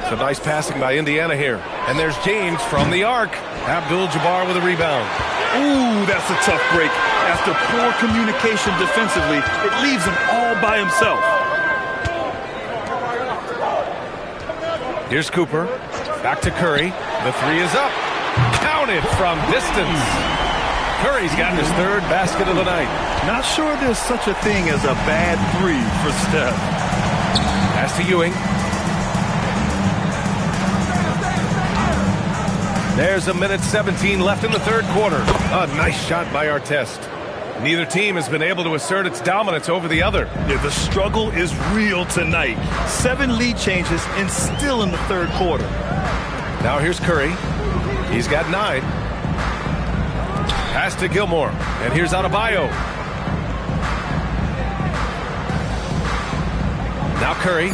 Some nice passing by Indiana here. And there's James from the arc. Abdul-Jabbar with a rebound. Ooh, that's a tough break. After poor communication defensively, it leaves him all by himself. Here's Cooper. Back to Curry. The three is up. Counted from distance. Curry's got his third basket of the night. Not sure there's such a thing as a bad three for Steph. Pass to Ewing. There's a minute 17 left in the third quarter. A nice shot by Artest. Neither team has been able to assert its dominance over the other. Yeah, the struggle is real tonight. 7 lead changes and still in the third quarter. Now here's Curry. He's got 9. Pass to Gilmore. And here's Adebayo. Now Curry.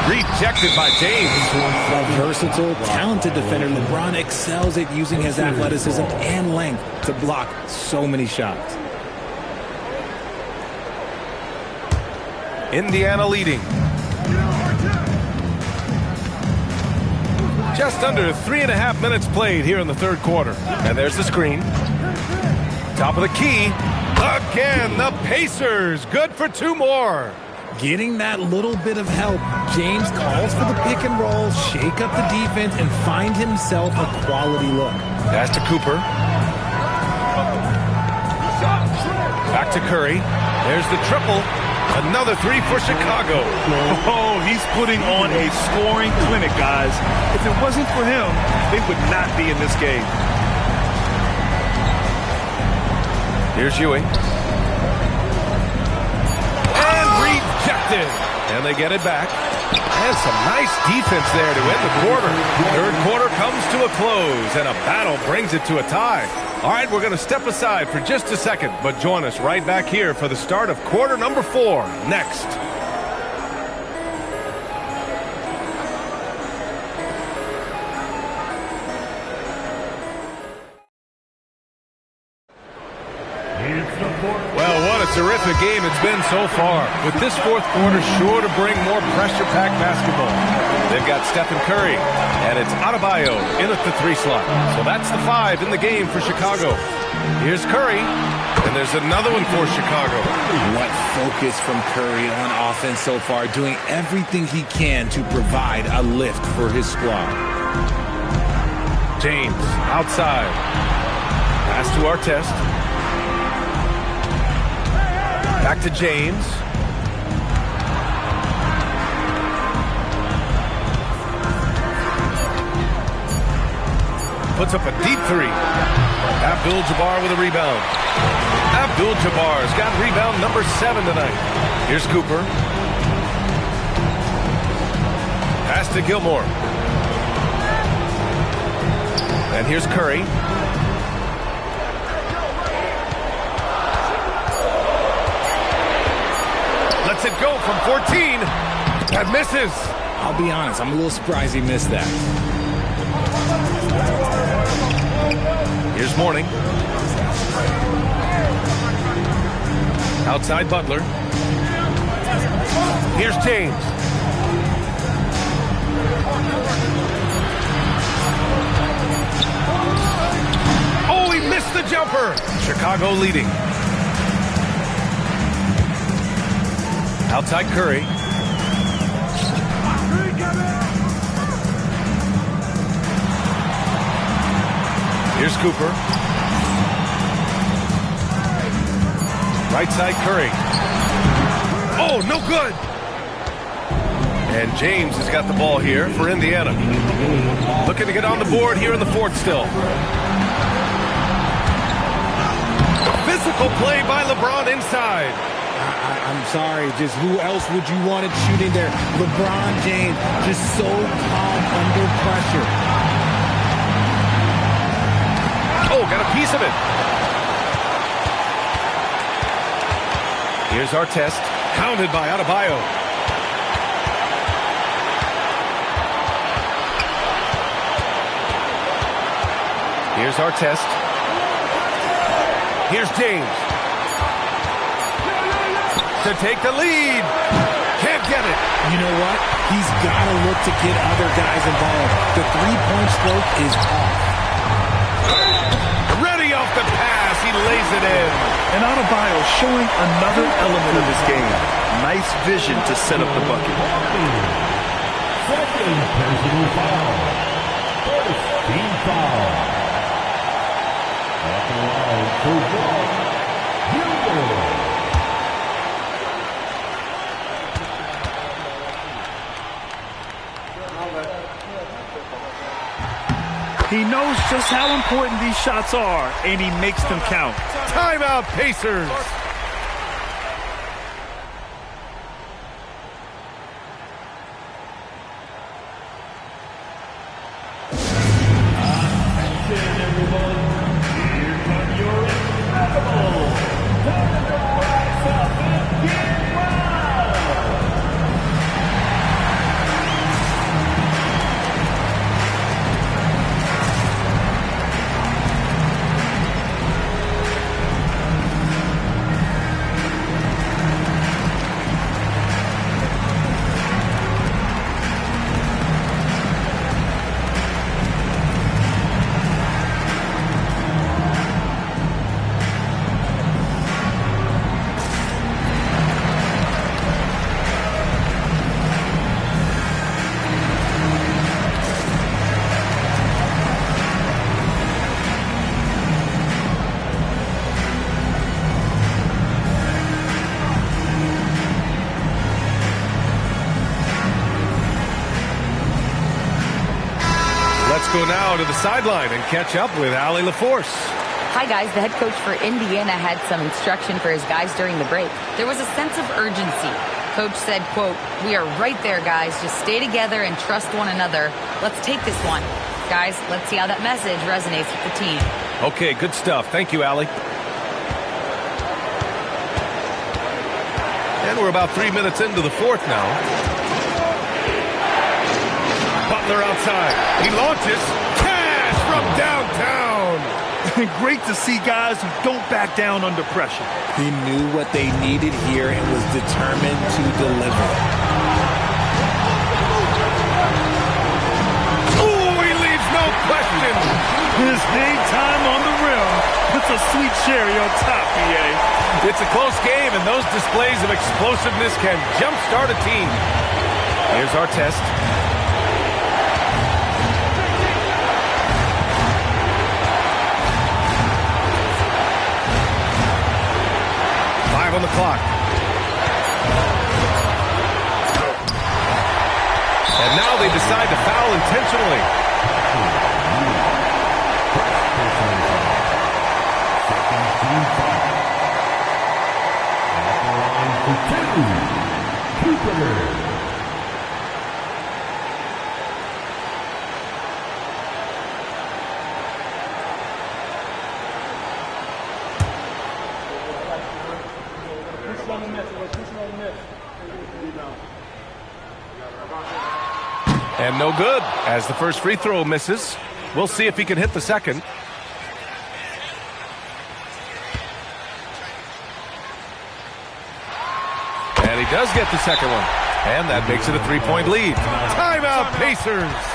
Rejected by James. A versatile, talented defender, LeBron excels at using his athleticism and length to block so many shots. Indiana leading. Just under 3.5 minutes played here in the third quarter. And there's the screen. Top of the key. Again, the Pacers. Good for 2 more. Getting that little bit of help, James calls for the pick and roll, shake up the defense, and find himself a quality look. Pass to Cooper. Back to Curry. There's the triple. Another 3 for Chicago. Oh, he's putting on a scoring clinic, guys. If it wasn't for him, they would not be in this game. Here's Ewing. And they get it back. And some nice defense there to end the quarter. Third quarter comes to a close, and a battle brings it to a tie. All right, we're going to step aside for just a second, but join us right back here for the start of quarter number 4 next. Well, what a terrific game it's been so far. With this fourth quarter sure to bring more pressure-packed basketball. They've got Stephen Curry, and it's Adebayo in at the 3 slot. So that's the 5 in the game for Chicago. Here's Curry, and there's another one for Chicago. What focus from Curry on offense so far, doing everything he can to provide a lift for his squad. James outside. Pass to Artest. Back to James. puts up a deep three. Abdul-Jabbar with a rebound. Abdul-Jabbar's got rebound number 7 tonight. Here's Cooper. Pass to Gilmore. And here's Curry. Lets it go from 14. That misses. I'll be honest, I'm a little surprised he missed that. Here's Mourning. Outside Butler. Here's James. Oh, he missed the jumper. Chicago leading. Outside Curry. Here's Cooper. Right side Curry. Oh, no good. And James has got the ball here for Indiana. Looking to get on the board here in the fourth still. Physical play by LeBron inside. I'm sorry, just who else would you want it shooting there? LeBron James, just so calm under pressure. Oh, got a piece of it. Here's Artest, pounded by Adebayo. Here's Artest. Here's James. To take the lead. Can't get it. You know what? He's got to look to get other guys involved. The three-point stroke is off. Ready off the pass. He lays it in. And Adebayo showing another element of his game. Nice vision to set up the bucket. Second personal foul. First team foul. At the line for one, Gilmore. He knows just how important these shots are, and he makes them count. Timeout, Pacers. Attention, everyone. Here come your incredible time to rise up and get wild. Let's go now to the sideline and catch up with Allie LaForce. Hi, guys. The head coach for Indiana had some instruction for his guys during the break. There was a sense of urgency. Coach said, quote, "We are right there, guys. Just stay together and trust one another. Let's take this one. Guys, let's see how that message resonates with the team." Okay, good stuff. Thank you, Allie. And we're about 3 minutes into the fourth now. Butler outside. He launches. Cash from downtown. Great to see guys who don't back down under pressure. He knew what they needed here and was determined to deliver. Oh, he leaves no question. His big time on the rim puts a sweet cherry on top, EA. It's a close game, and those displays of explosiveness can jumpstart a team. Here's Artest. On the clock. And now they decide to foul intentionally. And no good, as the first free throw misses. We'll see if he can hit the second. And he does get the second one. And that makes it a 3-point lead. Timeout, Pacers.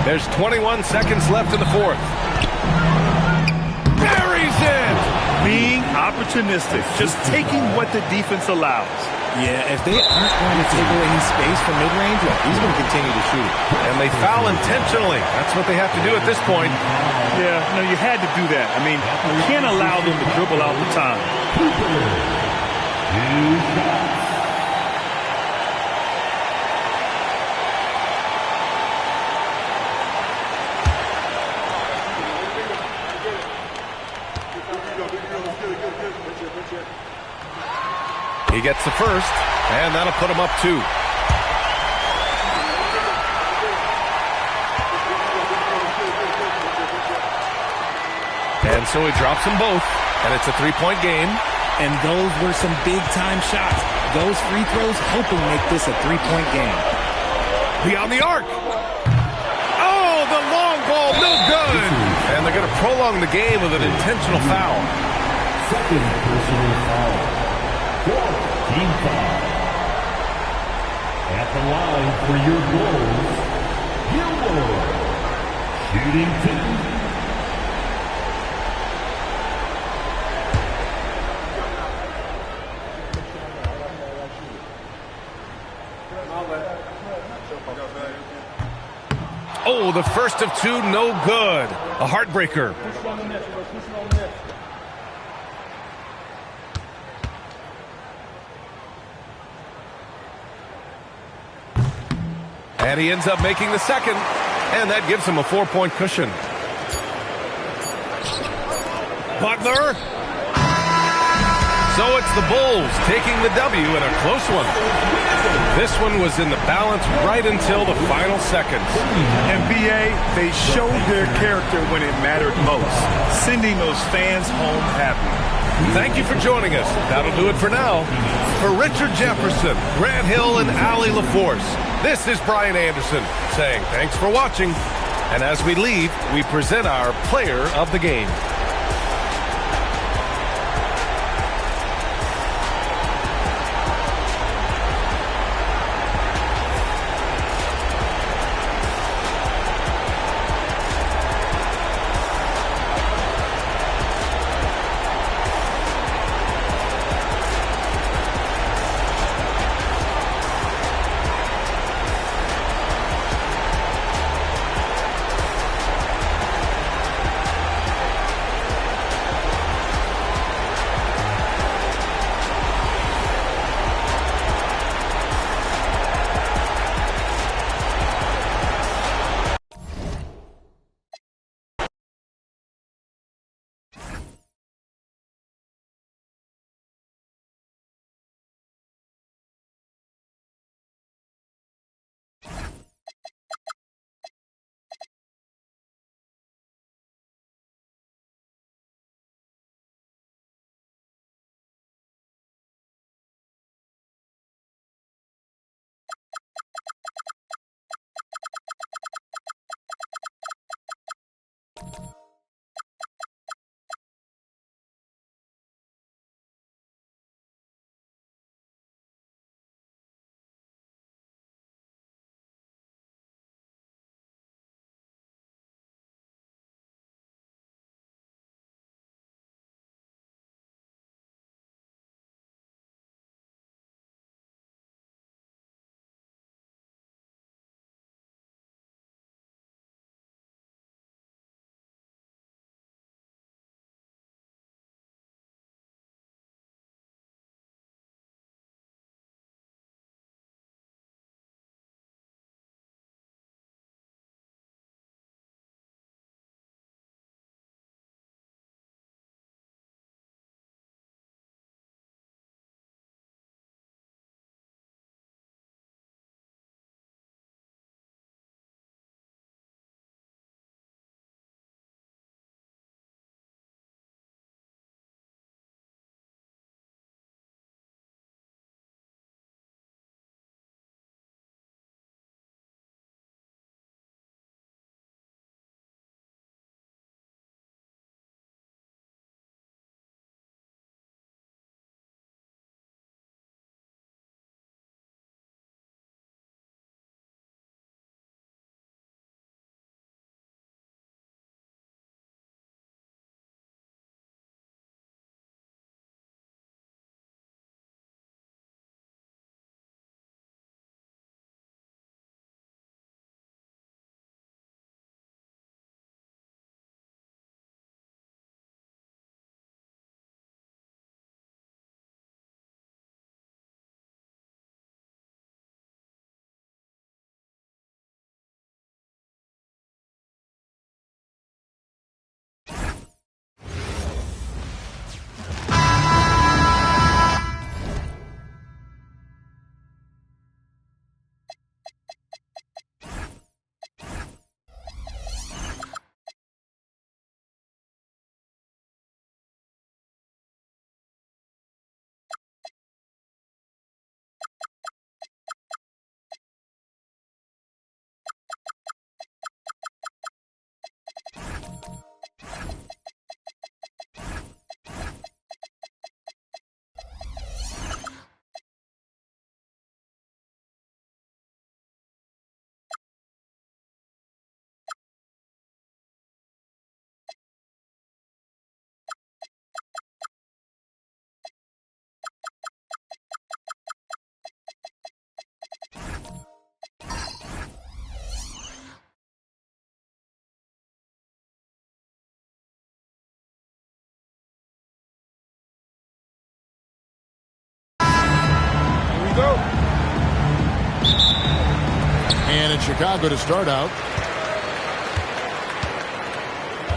There's 21 seconds left in the fourth. Buries it! Being opportunistic, just taking what the defense allows. Yeah, if they aren't going to take away any space from mid-range, he's going to continue to shoot. And they foul intentionally. That's what they have to do at this point. Yeah, no, you had to do that. I mean, you can't allow them to dribble out the time. He gets the first, and that'll put him up 2. And so he drops them both, and it's a 3-point game. And those were some big-time shots. Those free throws helping make this a 3-point game. Beyond the arc. Oh, the long ball, no good. And they're going to prolong the game with an intentional foul. Second personal foul. Fourth team foul. At the line for your goals, Gilmore. Shooting 2. Oh, the first of 2, no good. A heartbreaker. And he ends up making the second, and that gives him a 4-point cushion. Butler. So it's the Bulls taking the W in a close one. This one was in the balance right until the final seconds. NBA, they showed their character when it mattered most, sending those fans home happy. Thank you for joining us. That'll do it for now. For Richard Jefferson, Grant Hill, and Allie LaForce, this is Brian Anderson saying thanks for watching. And as we leave, we present our player of the game. And Chicago to start out.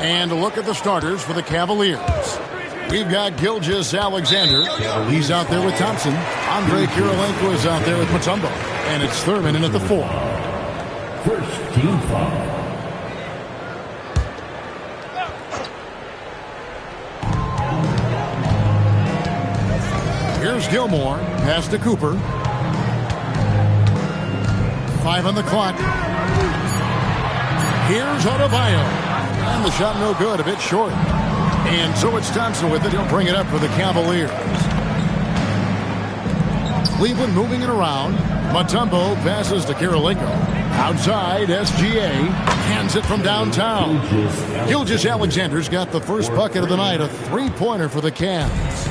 And a look at the starters for the Cavaliers. We've got Gilgeous-Alexander. He's out there with Thompson. Andre Kirilenko is out there with Mutombo. And it's Thurman in at the 4. First team foul. Here's Gilmore. Pass to Cooper. 5 on the clock. Here's Adebayo. And the shot no good, a bit short. And so it's Thompson with it. He'll bring it up for the Cavaliers. Cleveland moving it around. Mutombo passes to Kirilenko. Outside, SGA hands it from downtown. Gilgeous-Alexander's got the first bucket of the night, a three-pointer for the Cavs.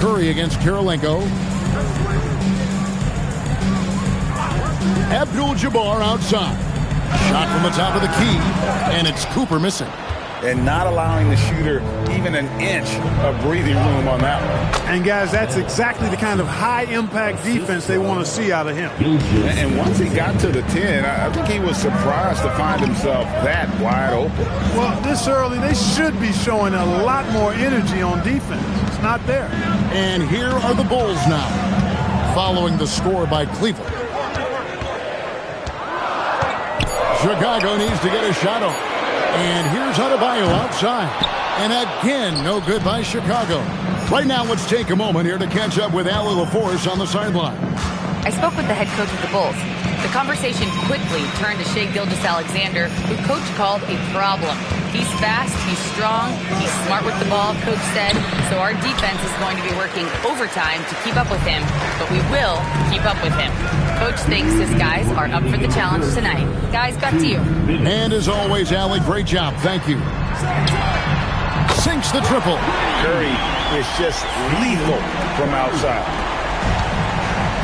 Curry against Kirilenko. Abdul-Jabbar outside. Shot from the top of the key, and it's Cooper missing. And not allowing the shooter even an inch of breathing room on that one. And, guys, that's exactly the kind of high-impact defense they want to see out of him. And once he got to the 10, I think he was surprised to find himself that wide open. Well, this early, they should be showing a lot more energy on defense. It's not there. And here are the Bulls now, following the score by Cleveland. Chicago needs to get a shot off. And here's Adebayo outside. And again, no good by Chicago. Right now, let's take a moment here to catch up with Allie LaForce on the sideline. I spoke with the head coach of the Bulls. The conversation quickly turned to Shai Gilgeous-Alexander, who coach called a problem. He's fast, he's strong, he's smart with the ball, coach said, so our defense is going to be working overtime to keep up with him, but we will keep up with him. Coach thinks his guys are up for the challenge tonight. Guys, back to you. And as always, Allie, great job. Thank you. Sinks the triple. Curry is just lethal from outside.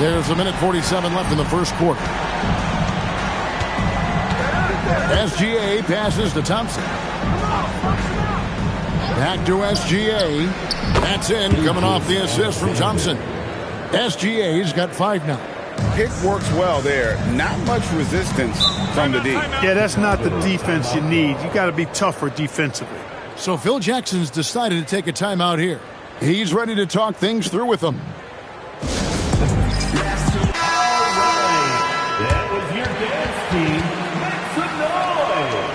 There's a minute 47 left in the first quarter. SGA passes to Thompson. Back to SGA. That's in, coming off the assist from Thompson. SGA's got 5 now. Pick works well there. Not much resistance from the D. Yeah, that's not the defense you need. You got to be tougher defensively. So Phil Jackson's decided to take a timeout here. He's ready to talk things through with them. That was your dance team. Make some noise.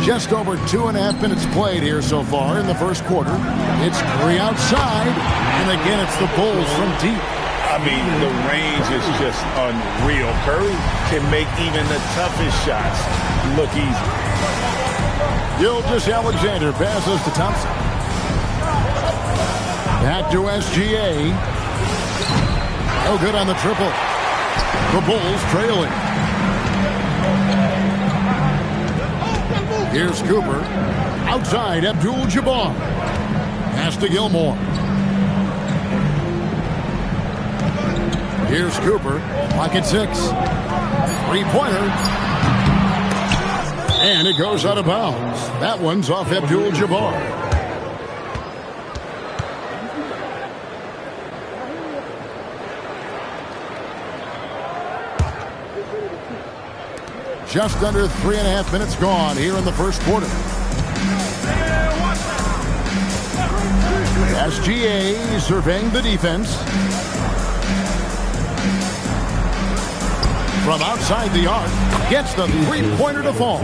Just over 2.5 minutes played here so far in the first quarter. It's Curry outside, and again it's the Bulls from deep. I mean, the range is just unreal. Curry can make even the toughest shots look easy. Gilgeous-Alexander passes to Thompson. Back to SGA. No good on the triple. The Bulls trailing. Here's Cooper. Outside, Abdul-Jabbar. Pass to Gilmore. Here's Cooper. Pocket 6. Three-pointer. And it goes out of bounds. That one's off Abdul-Jabbar. Just under 3.5 minutes gone here in the first quarter. SGA surveying the defense. From outside the arc, gets the three-pointer to fall.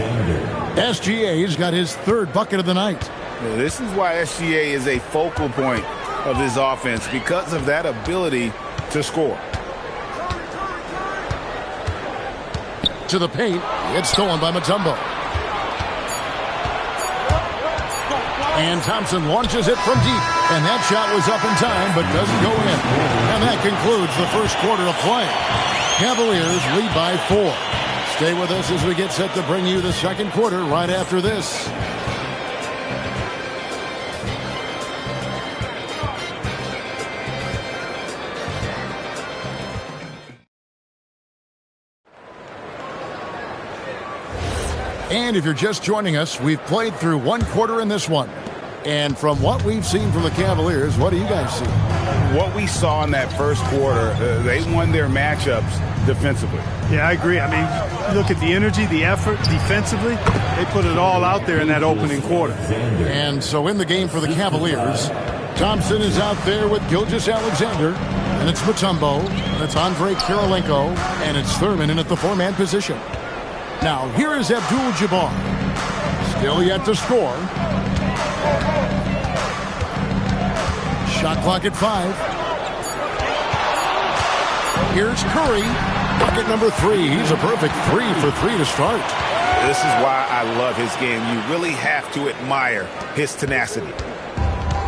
SGA's got his 3rd bucket of the night. This is why SGA is a focal point of this offense, because of that ability to score. To the paint. It's stolen by Mutombo. And Thompson launches it from deep. And that shot was up in time, but doesn't go in. And that concludes the first quarter of play. Cavaliers lead by 4. Stay with us as we get set to bring you the second quarter right after this. And if you're just joining us, we've played through one quarter in this one. And from what we've seen from the Cavaliers, what do you guys see? What we saw in that first quarter, they won their matchups defensively. Yeah, I agree. I mean, look at the energy, the effort defensively. They put it all out there in that opening quarter. And so in the game for the Cavaliers, Thompson is out there with Gilgeous-Alexander. And it's Mutombo. That's Andre Kirilenko. And it's Thurman in at the four-man position. Now, here is Abdul-Jabbar. Still yet to score. Shot clock at 5. Here's Curry. Bucket number 3. He's a perfect 3 for 3 to start. This is why I love his game. You really have to admire his tenacity.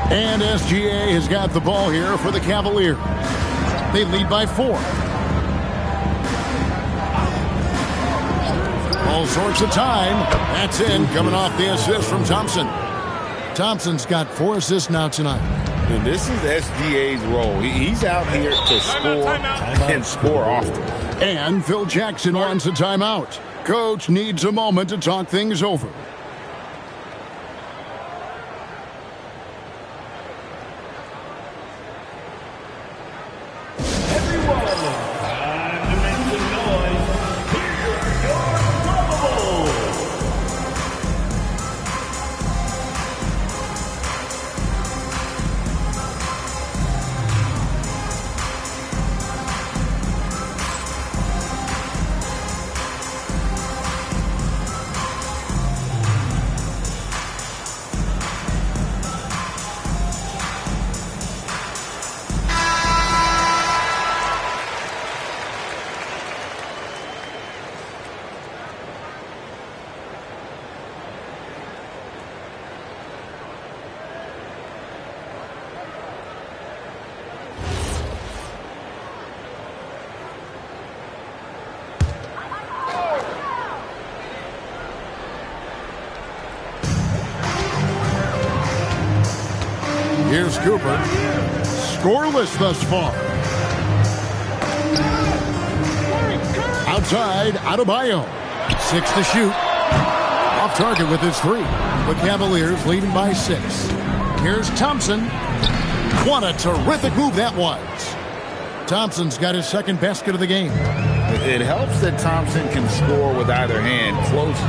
And SGA has got the ball here for the Cavaliers. They lead by 4. All sorts of time. That's in, coming off the assist from Thompson. Thompson's got 4 assists now tonight. And this is SGA's role. He's out here to score and score often. And Phil Jackson wants a timeout. Coach needs a moment to talk things over. Here's Cooper. Scoreless thus far. Outside, Adebayo. 6 to shoot. Off target with his 3. The Cavaliers leading by 6. Here's Thompson. What a terrific move that was. Thompson's got his second basket of the game. It helps that Thompson can score with either hand close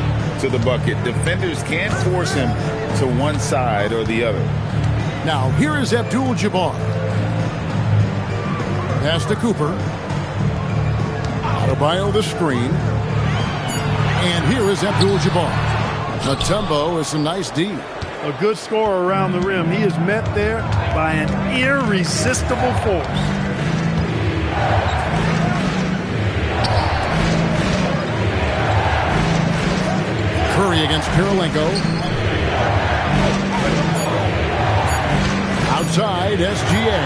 to the bucket. Defenders can't force him to one side or the other. Now, here is Abdul-Jabbar. Pass to Cooper. Adebayo the screen. And here is Abdul-Jabbar. Mutombo is some nice D. A good scorer around the rim. He is met there by an irresistible force. Curry against Kirilenko. Outside, SGA.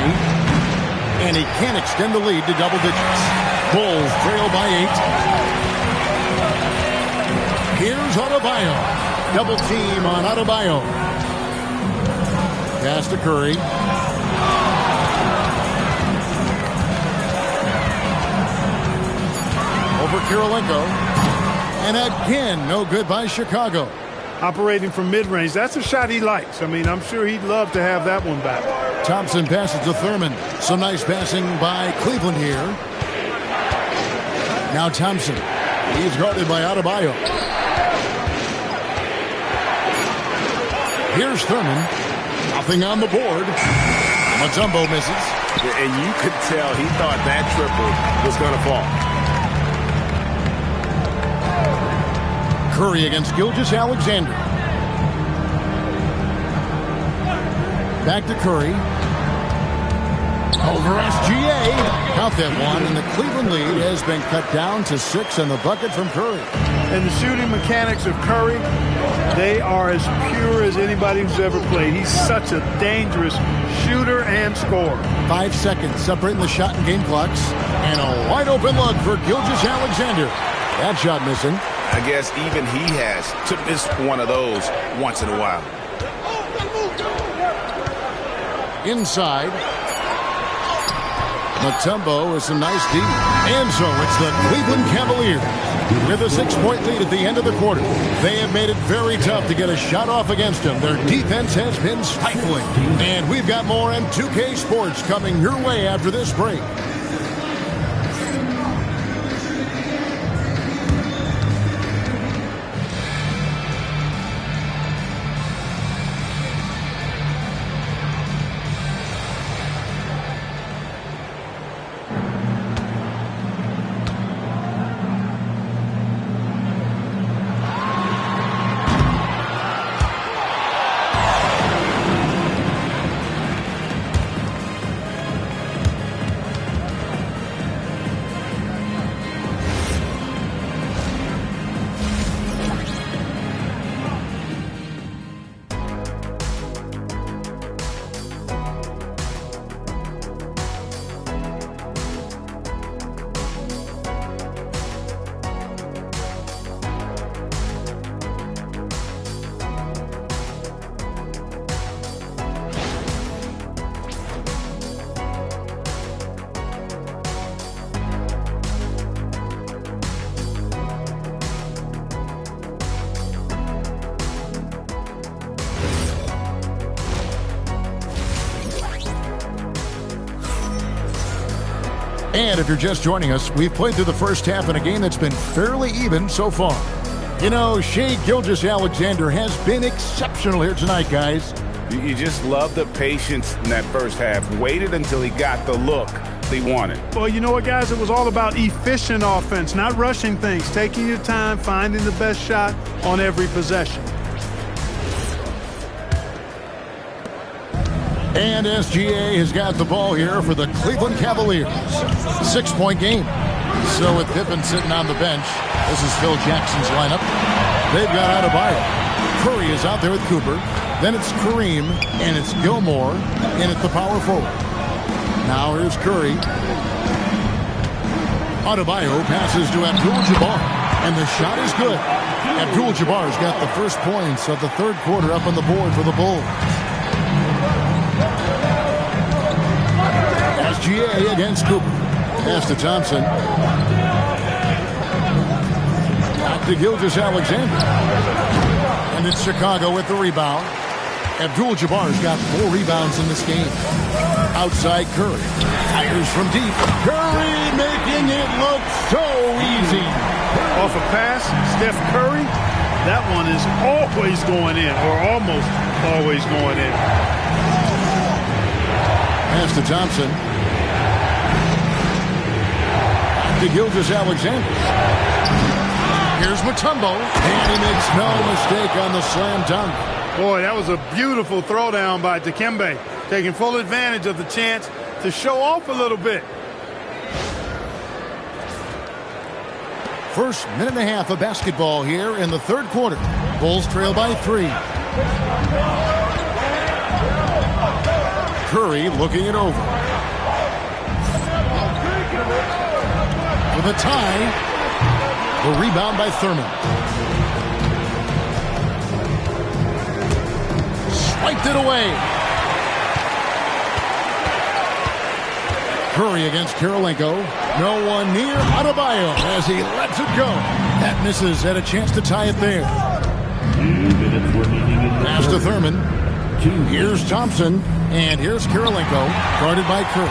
And he can't extend the lead to double digits. Bulls trail by 8. Here's Adebayo. Double team on Adebayo. Pass to Curry. Over Kirilenko. And again, no good by Chicago. Operating from mid-range. That's a shot he likes. I mean, I'm sure he'd love to have that one back. Thompson passes to Thurman. Some nice passing by Cleveland here. Now Thompson. He's guarded by Adebayo. Here's Thurman. Nothing on the board. Mutombo misses. And you could tell he thought that triple was going to fall. Curry against Gilgeous-Alexander. Back to Curry. Over SGA. Count that one, and the Cleveland lead has been cut down to 6 and the bucket from Curry. And the shooting mechanics of Curry, they are as pure as anybody who's ever played. He's such a dangerous shooter and scorer. 5 seconds separating the shot and game clocks. And a wide open look for Gilgeous-Alexander. That shot missing. I guess even he has to miss one of those once in a while. Inside. Mutombo with some nice D. And so it's the Cleveland Cavaliers with a 6-point lead at the end of the quarter. They have made it very tough to get a shot off against them. Their defense has been stifling. And we've got more M2K Sports coming your way after this break. And if you're just joining us, we've played through the first half in a game that's been fairly even so far. You know, Shai Gilgeous-Alexander has been exceptional here tonight, guys. You just love the patience in that first half. Waited until he got the look they wanted. Well, you know what, guys? It was all about efficient offense, not rushing things, taking your time, finding the best shot on every possession. And SGA has got the ball here for the Cleveland Cavaliers. 6-point game. So with Pippen sitting on the bench, this is Phil Jackson's lineup. They've got Adebayo. Curry is out there with Cooper. Then it's Kareem, and it's Gilmore, and it's the power forward. Now here's Curry. Adebayo passes to Abdul-Jabbar, and the shot is good. Abdul-Jabbar's got the first points of the third quarter up on the board for the Bulls. SGA against Cooper. Pass to Thompson. Back to Gilgeous-Alexander. And it's Chicago with the rebound. Abdul-Jabbar's got 4 rebounds in this game. Outside Curry. Fires from deep. Curry making it look so easy. Off a pass, Steph Curry. That one is always going in, or almost always going in. Pass to Thompson. To Gilgeous-Alexander. Here's Mutombo, and he makes no mistake on the slam dunk. Boy, that was a beautiful throwdown by Dikembe, taking full advantage of the chance to show off a little bit. First minute and a half of basketball here in the third quarter. Bulls trail by 3. Curry looking it over. For the tie, the rebound by Thurman. Swiped it away. Curry against Karolinko. No one near Adebayo as he lets it go. That misses, had a chance to tie it there. Pass to Thurman. Here's Thompson, and here's Karolinko, guarded by Curry.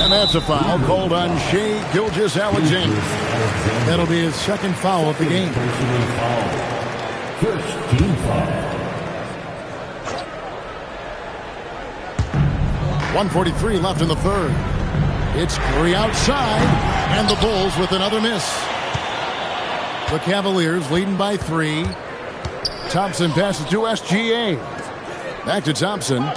And that's a foul called on Shai Gilgeous-Alexander. That'll be his second foul of the game. First team foul. 1:43 left in the third. It's Curry outside, and the Bulls with another miss. The Cavaliers leading by 3. Thompson passes to SGA. Back to Thompson.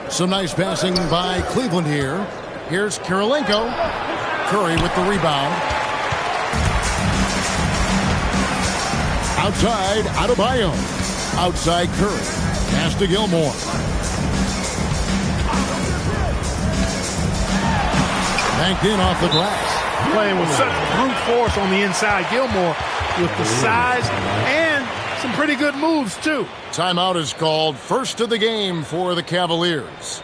Some nice passing by Cleveland here. Here's Karolinko. Curry with the rebound. Outside, Adebayo. Outside Curry. Pass to Gilmore. Banked in off the glass. Playing with such brute force on the inside. Gilmore with the size and some pretty good moves, too. Timeout is called. First of the game for the Cavaliers.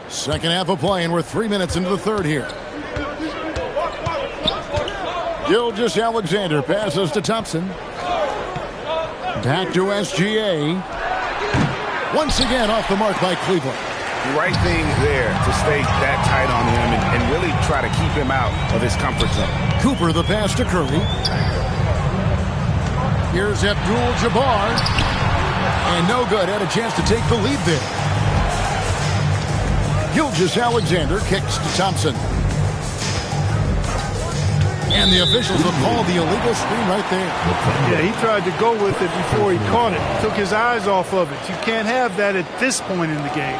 Second half of play, and we're 3 minutes into the third here. Gilgeous-Alexander passes to Thompson. Back to SGA. Once again off the mark by Cleveland. The right thing there to stay that tight on him and really try to keep him out of his comfort zone. Cooper the pass to Curry. Here's Abdul-Jabbar. And no good. Had a chance to take the lead there. Gilgeous-Alexander kicks to Thompson. And the officials have called the illegal screen right there. Yeah, he tried to go with it before he caught it. Took his eyes off of it. You can't have that at this point in the game.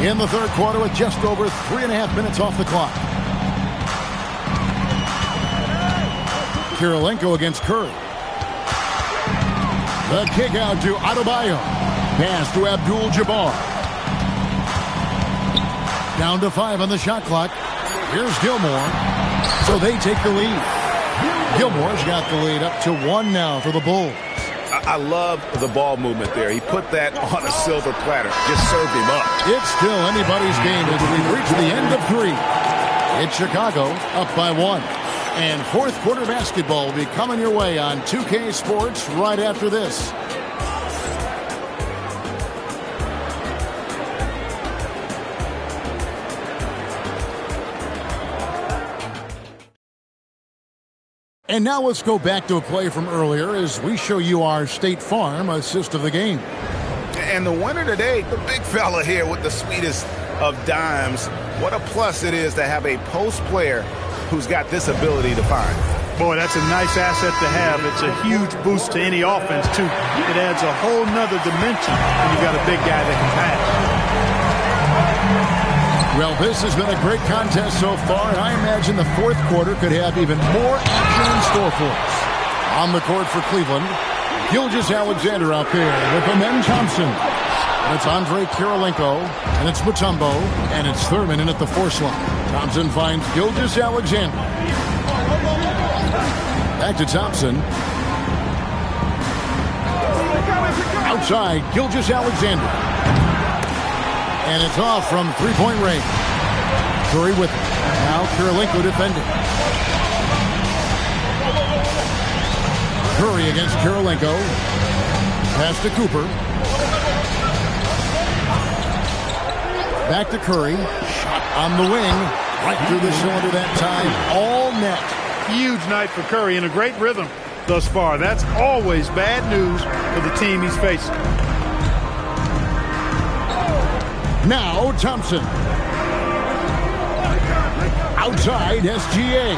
In the third quarter with just over 3.5 minutes off the clock. Kirilenko against Curry. The kick out to Adebayo. Pass to Abdul-Jabbar. Down to 5 on the shot clock. Here's Gilmore. So they take the lead. Gilmore's got the lead up to 1 now for the Bulls. I love the ball movement there. He put that on a silver platter. Just served him up. It's still anybody's game as we reach the end of 3. It's Chicago up by 1. And fourth quarter basketball will be coming your way on 2K Sports right after this. And now let's go back to a play from earlier as we show you our State Farm assist of the game. And the winner today, the big fella here with the sweetest of dimes. What a plus it is to have a post player who's got this ability to find. Boy, that's a nice asset to have. It's a huge boost to any offense, too. It adds a whole nother dimension when you've got a big guy that can pass. Well, this has been a great contest so far, and I imagine the fourth quarter could have even more action in store for us. On the court for Cleveland, Gilgeous-Alexander out there with Amen Thompson. And it's Andre Kirilenko, and it's Mutombo, and it's Thurman in at the 4 slot. Thompson finds Gilgeous-Alexander. Back to Thompson. Outside, Gilgeous-Alexander. And it's off from three-point range. Curry with it. Now Kirilenko defending. Curry against Kirilenko. Pass to Cooper. Back to Curry. Shot on the wing. Right through the cylinder that time. All net. Huge night for Curry and a great rhythm thus far. That's always bad news for the team he's facing. Now Thompson. Outside SGA.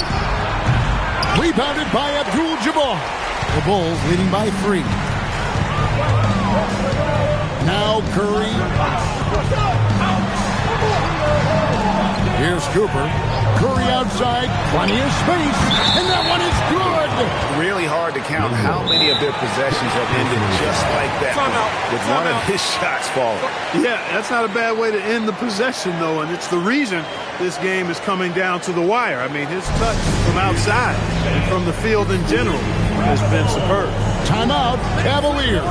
Rebounded by Abdul-Jabbar. The Bulls leading by 3. Now Curry. Here's Cooper. Curry outside. Plenty of space. And that one is good. Really hard to count how many of their possessions have ended just like that with one of his shots falling. Yeah, that's not a bad way to end the possession, though, and it's the reason this game is coming down to the wire. I mean, his touch from outside and from the field in general has been superb. Timeout, Cavaliers.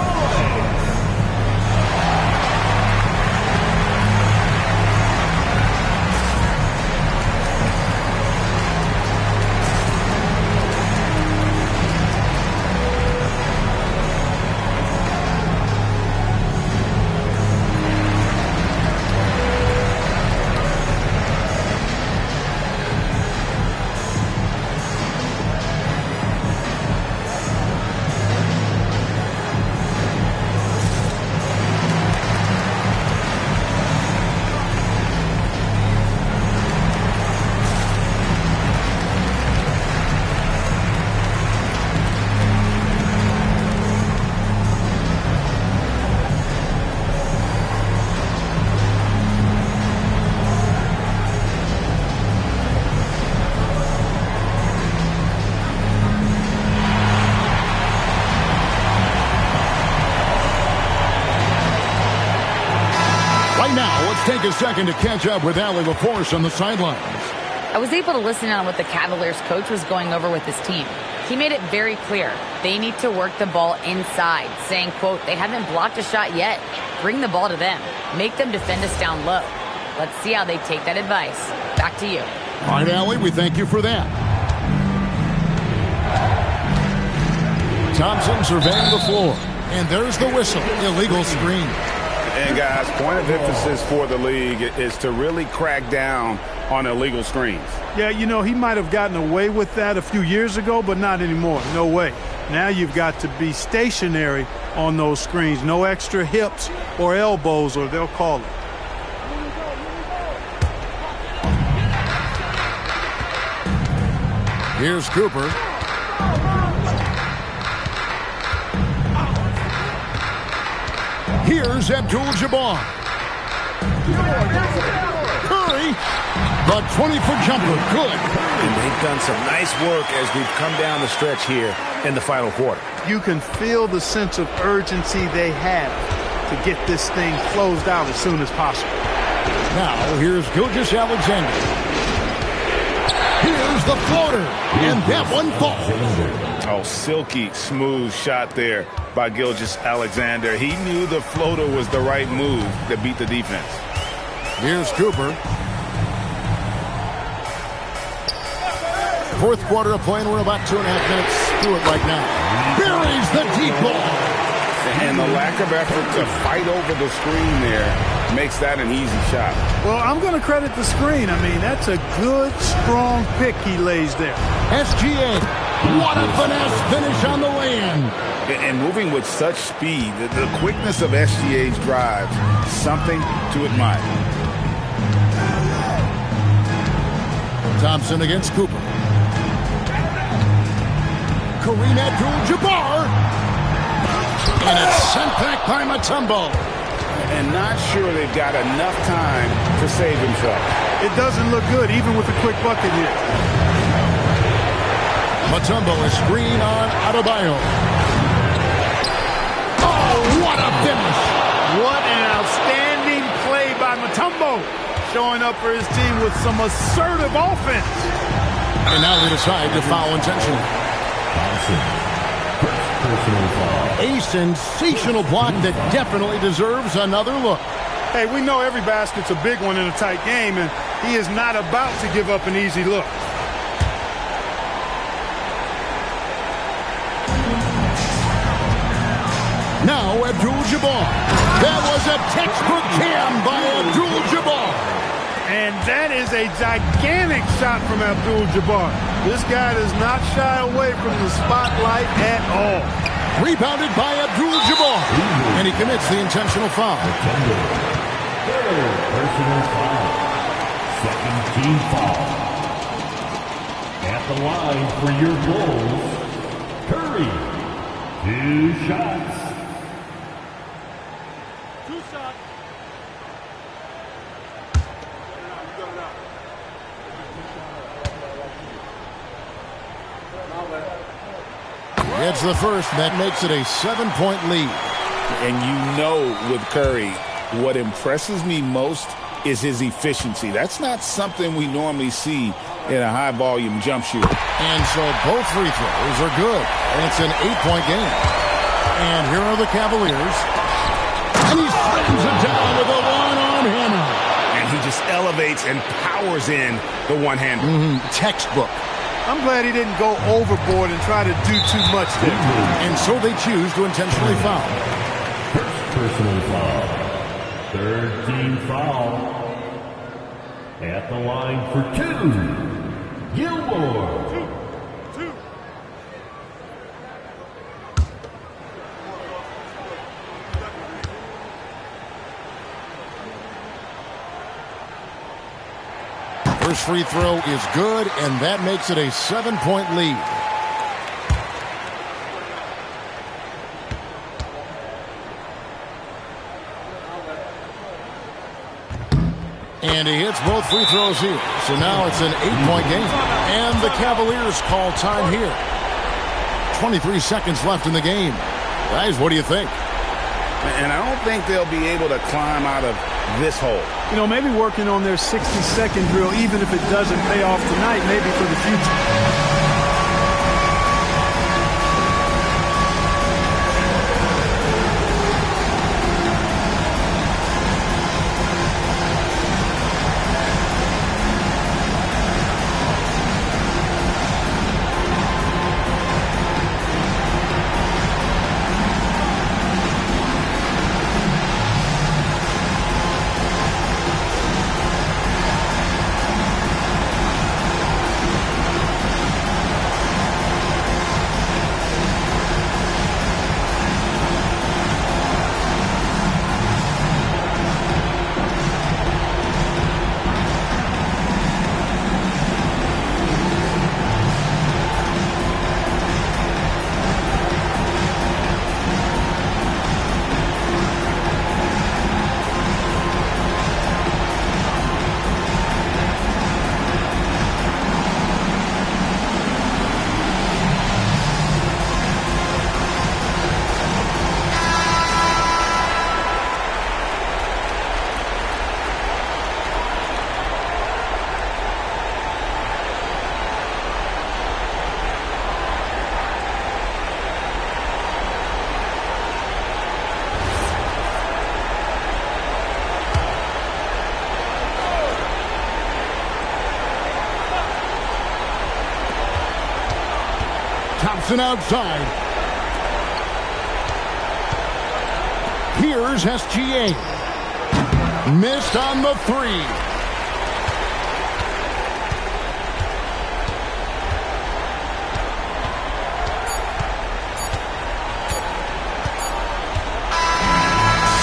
Take a second to catch up with Allie LaForce on the sidelines. I was able to listen on what the Cavaliers coach was going over with his team. He made it very clear they need to work the ball inside, saying, quote, they haven't blocked a shot yet. Bring the ball to them. Make them defend us down low. Let's see how they take that advice. Back to you. All right, Allie, we thank you for that. Thompson surveying the floor. And there's the whistle. Illegal screen. And, guys, point of emphasis for the league is to really crack down on illegal screens. Yeah, you know, he might have gotten away with that a few years ago, but not anymore. No way. Now you've got to be stationary on those screens. No extra hips or elbows, or they'll call it. Here's Cooper. Here's Abdul-Jabbar. Curry, the 20-foot jumper, good. And they've done some nice work as we've come down the stretch here in the final quarter. You can feel the sense of urgency they have to get this thing closed out as soon as possible. Now, here's Gilgeous-Alexander. Here's the floater, and that one falls. Oh, silky smooth shot there by Gilgeous-Alexander. He knew the floater was the right move to beat the defense. Here's Cooper. Fourth quarter of play, and we're about 2.5 minutes through it right now. Buries the deep ball. And the lack of effort to fight over the screen there makes that an easy shot. Well, I'm going to credit the screen. I mean, that's a good, strong pick he lays there. SGA. What a finesse finish on the lay-in. And moving with such speed, the quickness of SGA's drives, something to admire. Thompson against Cooper. Kareem Abdul-Jabbar. And it's sent back by Mutombo. And not sure they've got enough time to save himself. It doesn't look good, even with the quick bucket here. Mutombo is screen on Adebayo. Oh, what a finish! What an outstanding play by Mutombo. Showing up for his team with some assertive offense. And now they decide to foul intentionally. A sensational block that definitely deserves another look. Hey, we know every basket's a big one in a tight game, and he is not about to give up an easy look. Now Abdul-Jabbar. That was a textbook cam by Abdul-Jabbar. And that is a gigantic shot from Abdul-Jabbar. This guy does not shy away from the spotlight at all. Rebounded by Abdul-Jabbar. And he commits the intentional foul. Personal foul. Second team foul. At the line for your goals, Curry. 2 shots. It's the first, and that makes it a 7-point lead. And you know with Curry, what impresses me most is his efficiency. That's not something we normally see in a high-volume jump shooter. And so both free throws are good. And it's an 8-point game. And here are the Cavaliers. And he slams it down with a one-arm hammer. And he just elevates and powers in the one-hander. Textbook. I'm glad he didn't go overboard and try to do too much there. And so they choose to intentionally foul. First personal foul. Third team foul. At the line for 2, Gilmore. Two. First free throw is good, and that makes it a 7-point lead. And he hits both free throws here. So now it's an 8-point game. And the Cavaliers call time here. 23 seconds left in the game. Guys, what do you think? And I don't think they'll be able to climb out of this hole. You know, maybe working on their 60-second drill, even if it doesn't pay off tonight, maybe for the future. Thompson outside. Here's SGA. Missed on the three.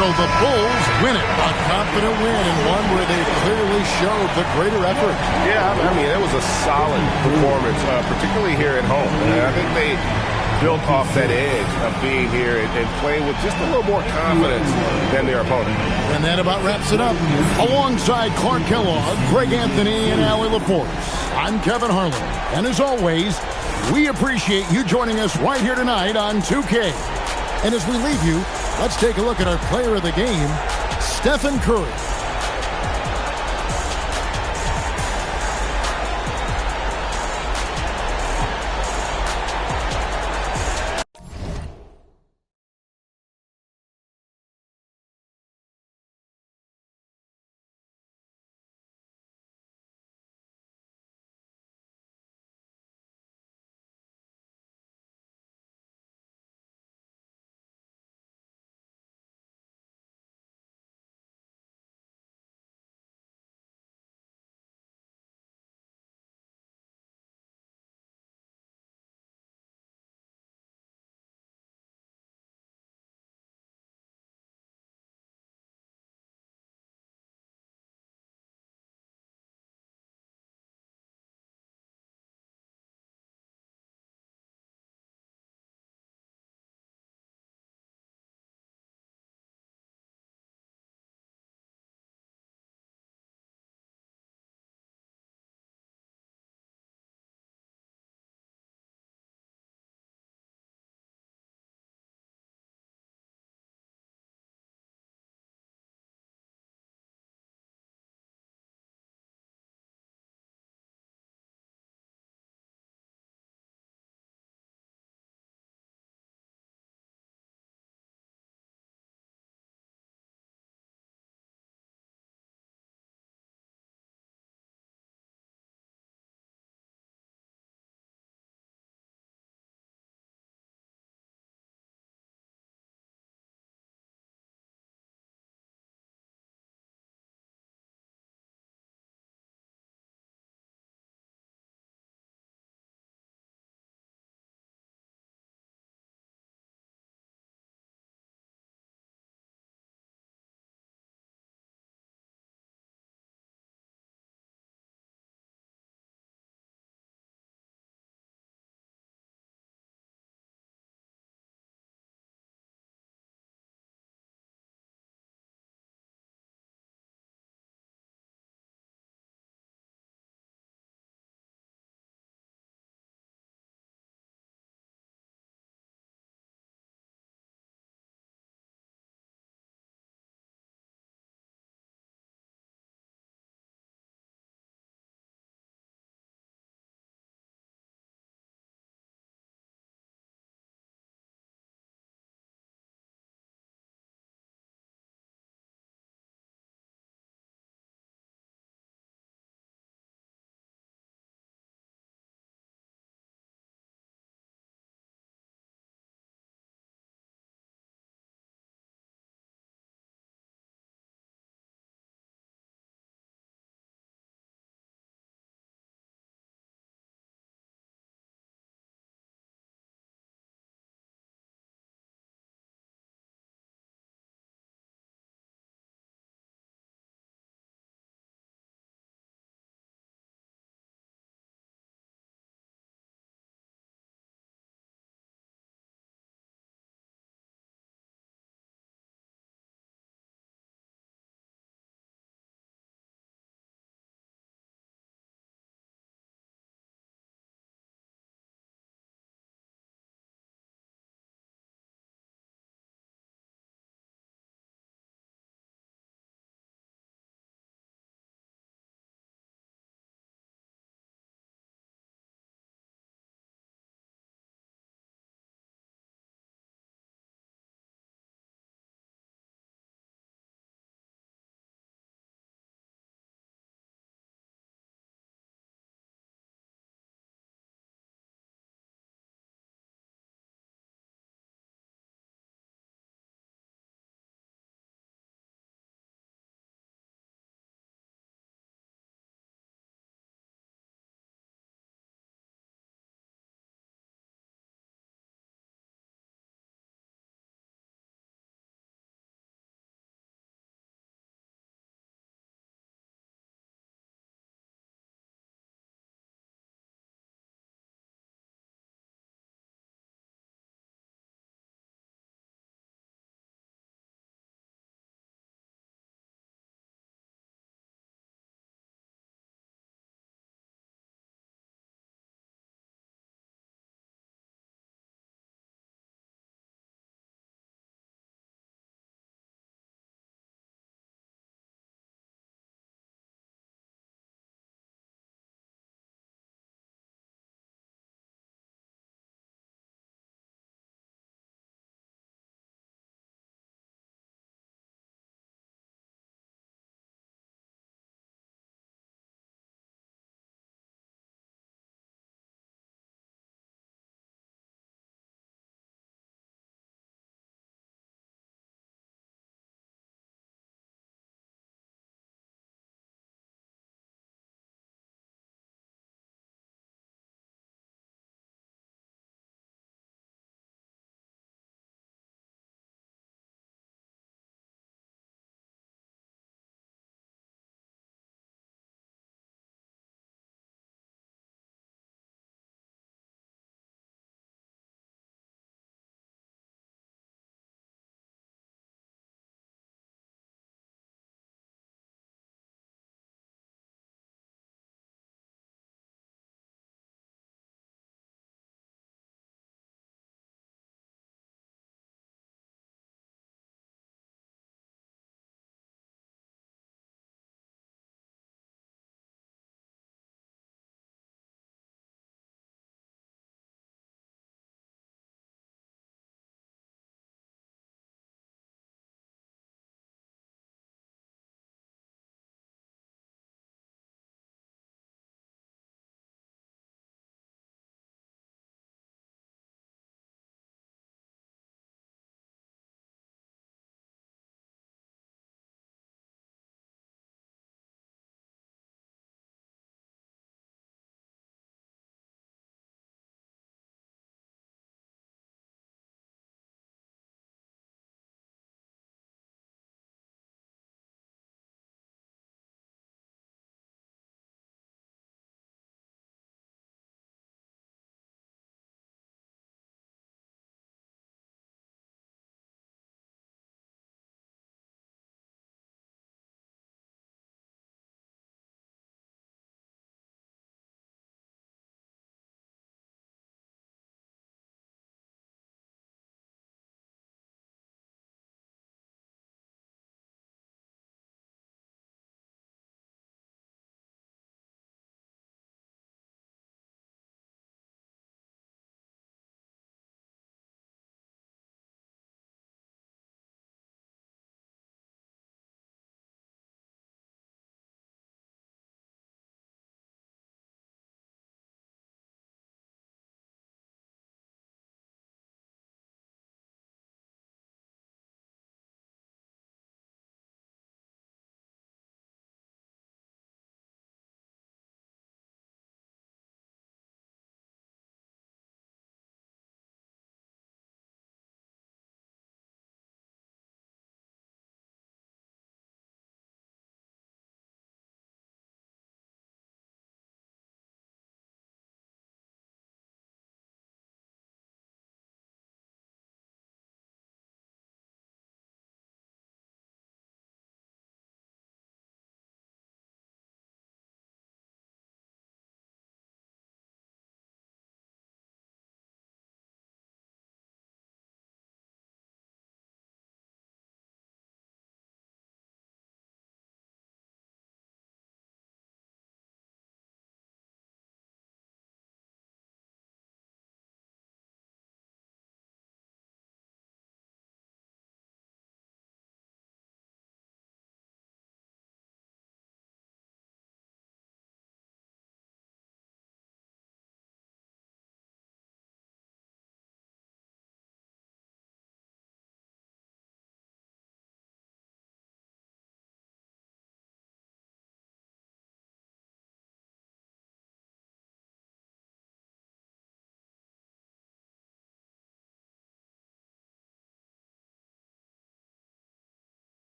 So the Bulls win it. A confident win and one where they clearly showed the greater effort. Yeah, I mean, it was a solid performance, particularly here at home. And I think they built off that edge of being here and playing with just a little more confidence than their opponent. And that about wraps it up. Alongside Clark Kellogg, Greg Anthony, and Allie LaForce, I'm Kevin Harlan. And as always, we appreciate you joining us right here tonight on 2K. And as we leave you, let's take a look at our player of the game, Stephen Curry.